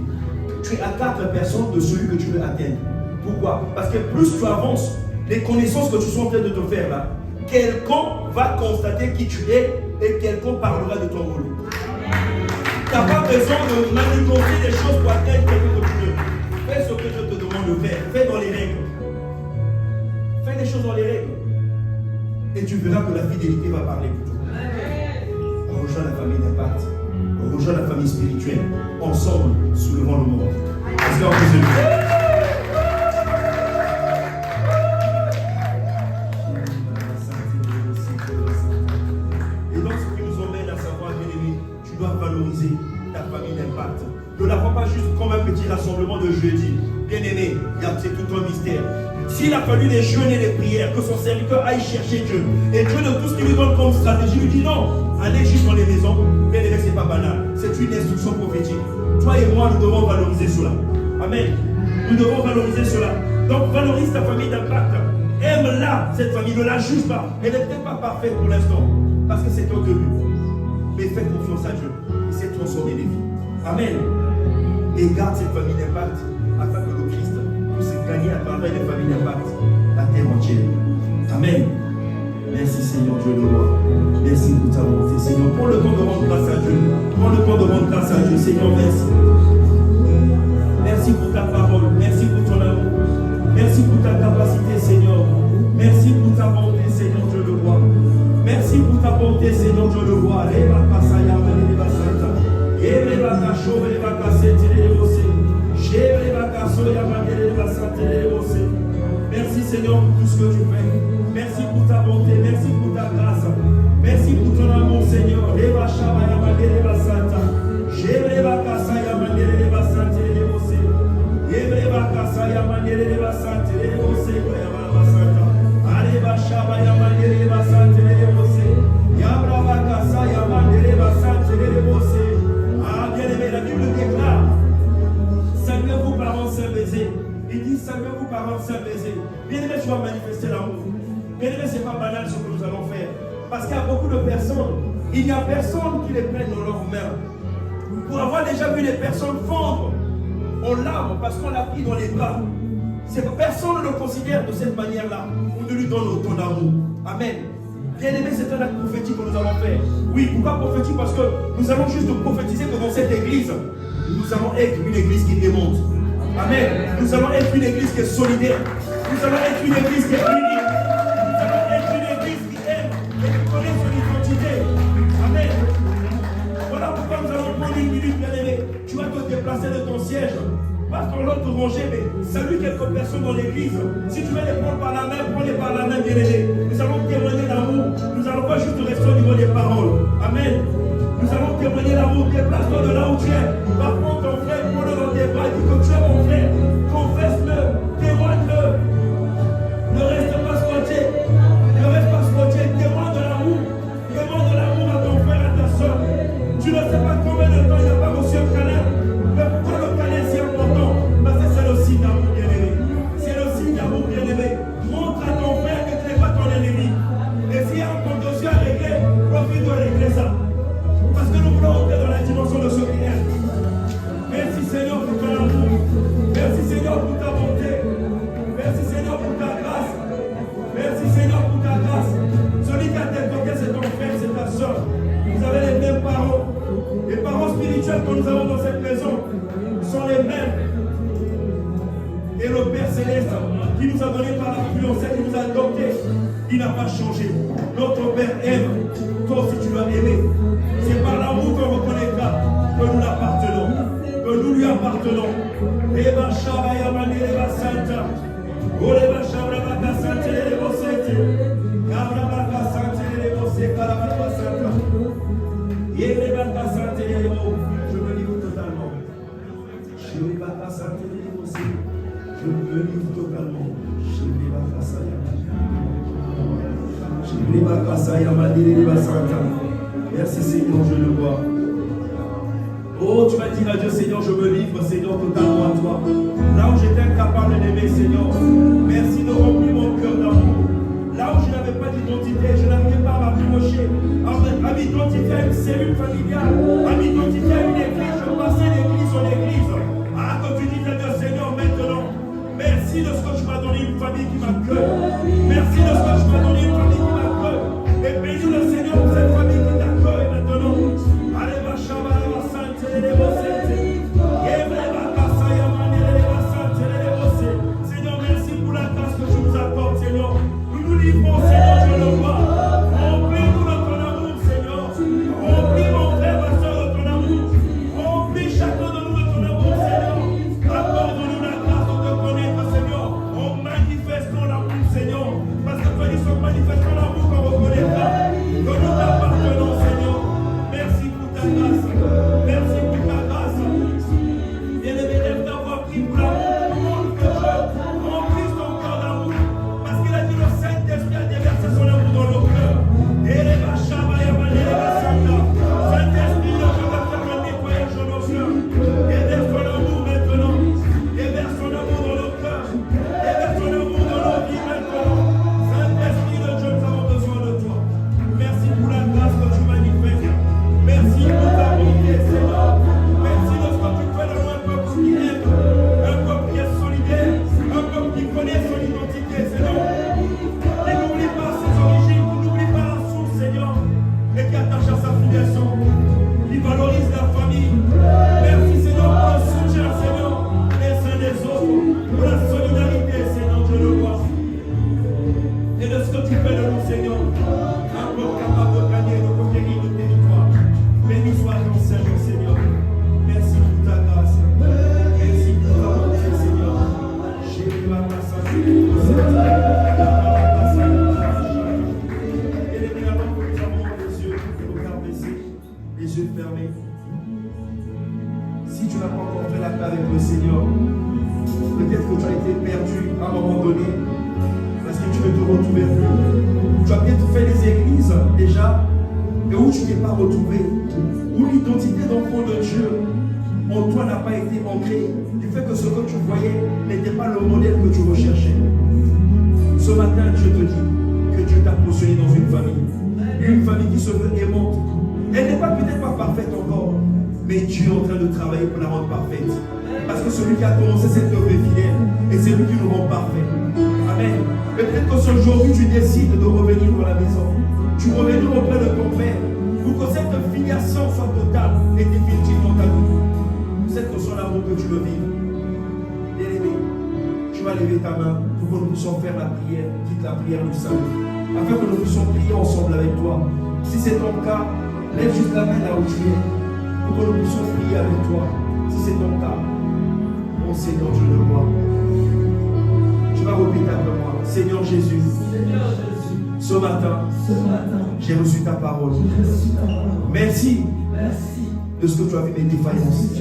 Tu es à 4 personnes de celui que tu veux atteindre. Pourquoi? Parce que plus tu avances, les connaissances que tu es en train de te faire là, quelqu'un va constater qui tu es et quelqu'un parlera de ton rôle. Tu n'as pas besoin de manipuler les choses pour atteindre quelque que tu veux. Fais ce que je te demande de faire. Fais dans les règles. Fais les choses dans les règles. Et tu verras que la fidélité va parler pour toi. Rejoins la famille d'Impact. Rejoins la famille spirituelle. Ensemble, soulevant le monde. Est-ce qu'on peut se lever? Valoriser ta famille d'Impact. Ne la vois pas juste comme un petit rassemblement de jeudi. Bien aimé, c'est tout un mystère. S'il a fallu les jeûnes et les prières, que son serviteur aille chercher Dieu, et Dieu de tout ce qu'il lui donne comme stratégie, lui dit non, allez juste dans les maisons. Bien aimé, c'est pas banal. C'est une instruction prophétique. Toi et moi, nous devons valoriser cela. Amen. Nous devons valoriser cela. Donc, valorise ta famille d'Impact. Aime-la, cette famille. Ne la juge pas. Elle n'est peut-être pas parfaite pour l'instant, parce que c'est au début. Mais fais confiance à Dieu. Il sait transformer les vies. Amen. Et garde cette famille d'Impact afin que le Christ puisse gagner à travers les familles d'Impact la terre entière. Amen. Merci Seigneur Dieu le roi. Merci pour ta bonté Seigneur. Prends le temps de rendre grâce à Dieu. Prends le temps de rendre grâce à Dieu. Seigneur, merci. Merci pour ta parole. Merci pour ton amour. Merci pour ta capacité Seigneur. Merci pour ta bonté Seigneur Dieu le roi. Merci pour ta bonté, Seigneur, je le vois. Merci, Seigneur, pour tout ce que tu fais. Merci pour ta bonté. Merci pour ta grâce. Merci pour ton amour, Seigneur. Bien-aimé, la Bible déclare, saluez-vous par un saint baiser. Il dit, saluez-vous par un saint baiser. Bien-aimé, tu vas manifester l'amour. Bien-aimé, ce n'est pas banal ce que nous allons faire. Parce qu'il y a beaucoup de personnes, il n'y a personne qui les prenne dans leurs mains. Pour avoir déjà vu les personnes fondre en larmes parce qu'on l'a pris dans les bras, personne ne le considère de cette manière-là. On ne lui donne autant d'amour. Amen. Bien-aimé, c'est un acte prophétique que nous allons faire. Oui, pourquoi prophétique? Parce que nous allons juste prophétiser que dans cette église, nous allons être une église qui démonte. Amen. Nous allons être une église qui est solidaire. Nous allons être une église qui est unie. Nous allons être une église qui aime et qui connaît son identité. Amen. Voilà pourquoi nous allons prendre une minute, bien-aimé. Tu vas te déplacer de ton siège. Pas dans l'autre rangée, mais salue quelques personnes dans l'église. Si tu veux les prendre par la main, prends-les par la main, bien-aimé. Nous allons témoigner l'amour. Nous allons pas juste rester au niveau des paroles. Amen. Nous allons témoigner l'amour. Déplace-toi de là où tu es. Va prendre ton frère, prends-le dans tes bras. Dis que tu es mon frère. Confesse-le, témoigne-le. Ne reste pas scotché. Ne reste pas scotché. Témoigne de l'amour. Témoigne de l'amour à ton frère, à ta soeur. Tu ne sais pas combien de temps il n'a pas reçu un câlin. Mais pourquoi le câlin est si important? Parce que c'est le signe d'amour, bien-aimé. C'est le signe d'amour, bien-aimé. Montre à ton frère que tu n'es pas ton ennemi. Et s'il y a un compte dossier à régler, profite de régler ça. Parce que nous voulons entrer dans la dimension de ce qui est. Merci Seigneur pour ton amour. Merci Seigneur pour ta bonté. Merci Seigneur pour ta grâce. Merci Seigneur pour ta grâce. Celui qui a tes côtés, c'est ton frère, c'est ta soeur. Vous avez les mêmes parents. Les parents spirituels que nous avons dans cette maison sont les mêmes. Et le Père Céleste qui nous a donné par l'influence, qui nous a adoptés, il n'a pas changé. Notre Père aime. Toi aussi tu vas aimer. C'est par l'amour qu'on reconnaîtra que nous l'appartenons, que nous lui appartenons. Je me livre totalement. Je me livre totalement. Merci Seigneur, je le vois. Oh, tu vas dire à Dieu, Seigneur, je me livre, Seigneur, totalement à toi. Là où j'étais incapable d'aimer, Seigneur, merci de remplir mon cœur d'amour. Là où je n'avais pas d'identité, je n'arrivais pas à m'approcher, à m'identifier à une cellule familiale, à m'identifier à une église. Je passais d'église en église. Ah, quand tu dis à Dieu, Seigneur, maintenant, merci de ce que tu m'as donné une famille qui m'accueille. Merci de ce que tu m'as donné une famille qui m'accueille. Et bénis le Seigneur pour cette famille qui t'accueille maintenant. Allez, ma chambre, ma sainte, les Seigneur, merci pour la grâce que tu nous apportes, Seigneur. Nous nous livrons, Seigneur, Dieu le roi. Remplis-nous de ton amour, Seigneur. Remplis mon frère, ma soeur, de ton amour. Remplis chacun de nous de ton amour, Seigneur. Accorde-nous la grâce de te connaître, Seigneur. En manifestant l'amour, Seigneur. Parce que toi, ils sont manifestant l'amour qu'on reconnaîtra. Que nous t'appartenons, Seigneur. Merci pour ta grâce. Merci pour ta grâce. Bien-aimé, lève ta voix, prie pour l'amour. Remplisse ton cœur d'amour. Parce qu'il a dit le Saint-Esprit a déversé son amour dans nos cœurs. Et les Saint-Esprit, je vais faire le nettoyage dans nos cœurs. Déverse ton amour maintenant. Déverse ton amour dans nos cœurs. Déverse ton amour dans nos vies maintenant. Saint-Esprit de Dieu, nous avons besoin de toi. Merci pour la grâce que tu manifestes. Merci pour ta bonté, Seigneur. Merci de ce que tu fais de nous un peuple qui aime, un peuple qui est solidaire, un peuple qui connaît son identité, Seigneur. Qui n'oublie pas ses origines, qui n'oublie pas la source, Seigneur, et qui attache à sa filiation, qui valorise la famille. Merci, Seigneur, pour le soutien, Seigneur, les uns des autres, pour la solidarité, Seigneur, je le vois. Et de ce que tu fais de nous, Seigneur, un peuple capable de gagner, de conquérir le territoire. Béni soit ton Seigneur, Seigneur. Merci pour ta grâce. Merci pour ta bonté, Seigneur. Jésus va passer. Et les bien avant que nous avons les yeux, nos regards baissés, les yeux fermés. Si tu n'as pas encore fait la paix avec le Seigneur, peut-être que tu as été perdu à un moment donné, parce que tu ne te retrouvais plus. Tu as peut-être fait les églises déjà, et où tu n'es pas retrouvé, où l'identité d'enfant de Dieu en toi n'a pas été ancrée, du fait que ce que tu voyais n'était pas le modèle que tu recherchais. Ce matin, Dieu te dit que Dieu t'a positionné dans une famille qui se veut aimante. Elle n'est peut-être pas parfaite encore, mais Dieu est en train de travailler pour la rendre parfaite. Parce que celui qui a commencé cette œuvre est fidèle, et c'est lui qui nous rend parfait. Amen. Mais peut-être que ce jour, tu décides de revenir dans la maison. Tu reviens auprès de ton Père pour que cette filiation soit totale et définitive dans ta vie. Cette notion d'amour que tu le vives. Bien-aimé, tu vas lever ta main pour que nous puissions faire la prière, dites la prière du salut, afin que nous puissions prier ensemble avec toi. Si c'est ton cas, lève juste la main là où tu es, pour que nous puissions prier avec toi. Si c'est ton cas, mon Seigneur, je le vois. Tu vas répéter après moi. Seigneur Jésus, ce matin, j'ai reçu ta parole. Merci de ce que tu as vu mes défaillances.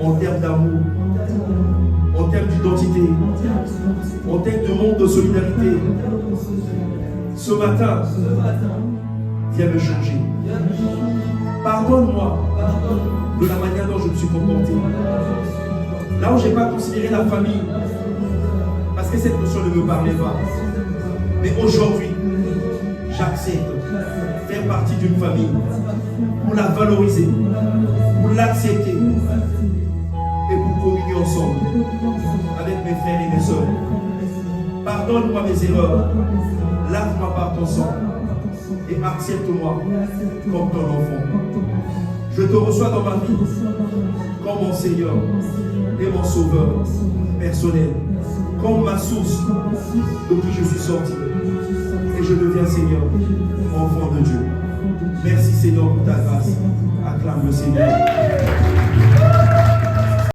En termes d'amour, en termes d'identité, en termes de monde de solidarité. Ce matin, viens me changer. Pardonne-moi de la manière dont je me suis comporté. Là où je n'ai pas considéré la famille, parce que cette notion ne me parlait pas. Mais aujourd'hui, j'accepte faire partie d'une famille pour la valoriser, pour l'accepter et pour communier ensemble avec mes frères et mes soeurs. Pardonne-moi mes erreurs, lave-moi par ton sang et accepte-moi comme ton enfant. Je te reçois dans ma vie comme mon Seigneur et mon Sauveur personnel, comme ma source de qui je suis sorti. Et je deviens Seigneur, enfant de Dieu. Merci Seigneur pour ta grâce. Acclame le Seigneur.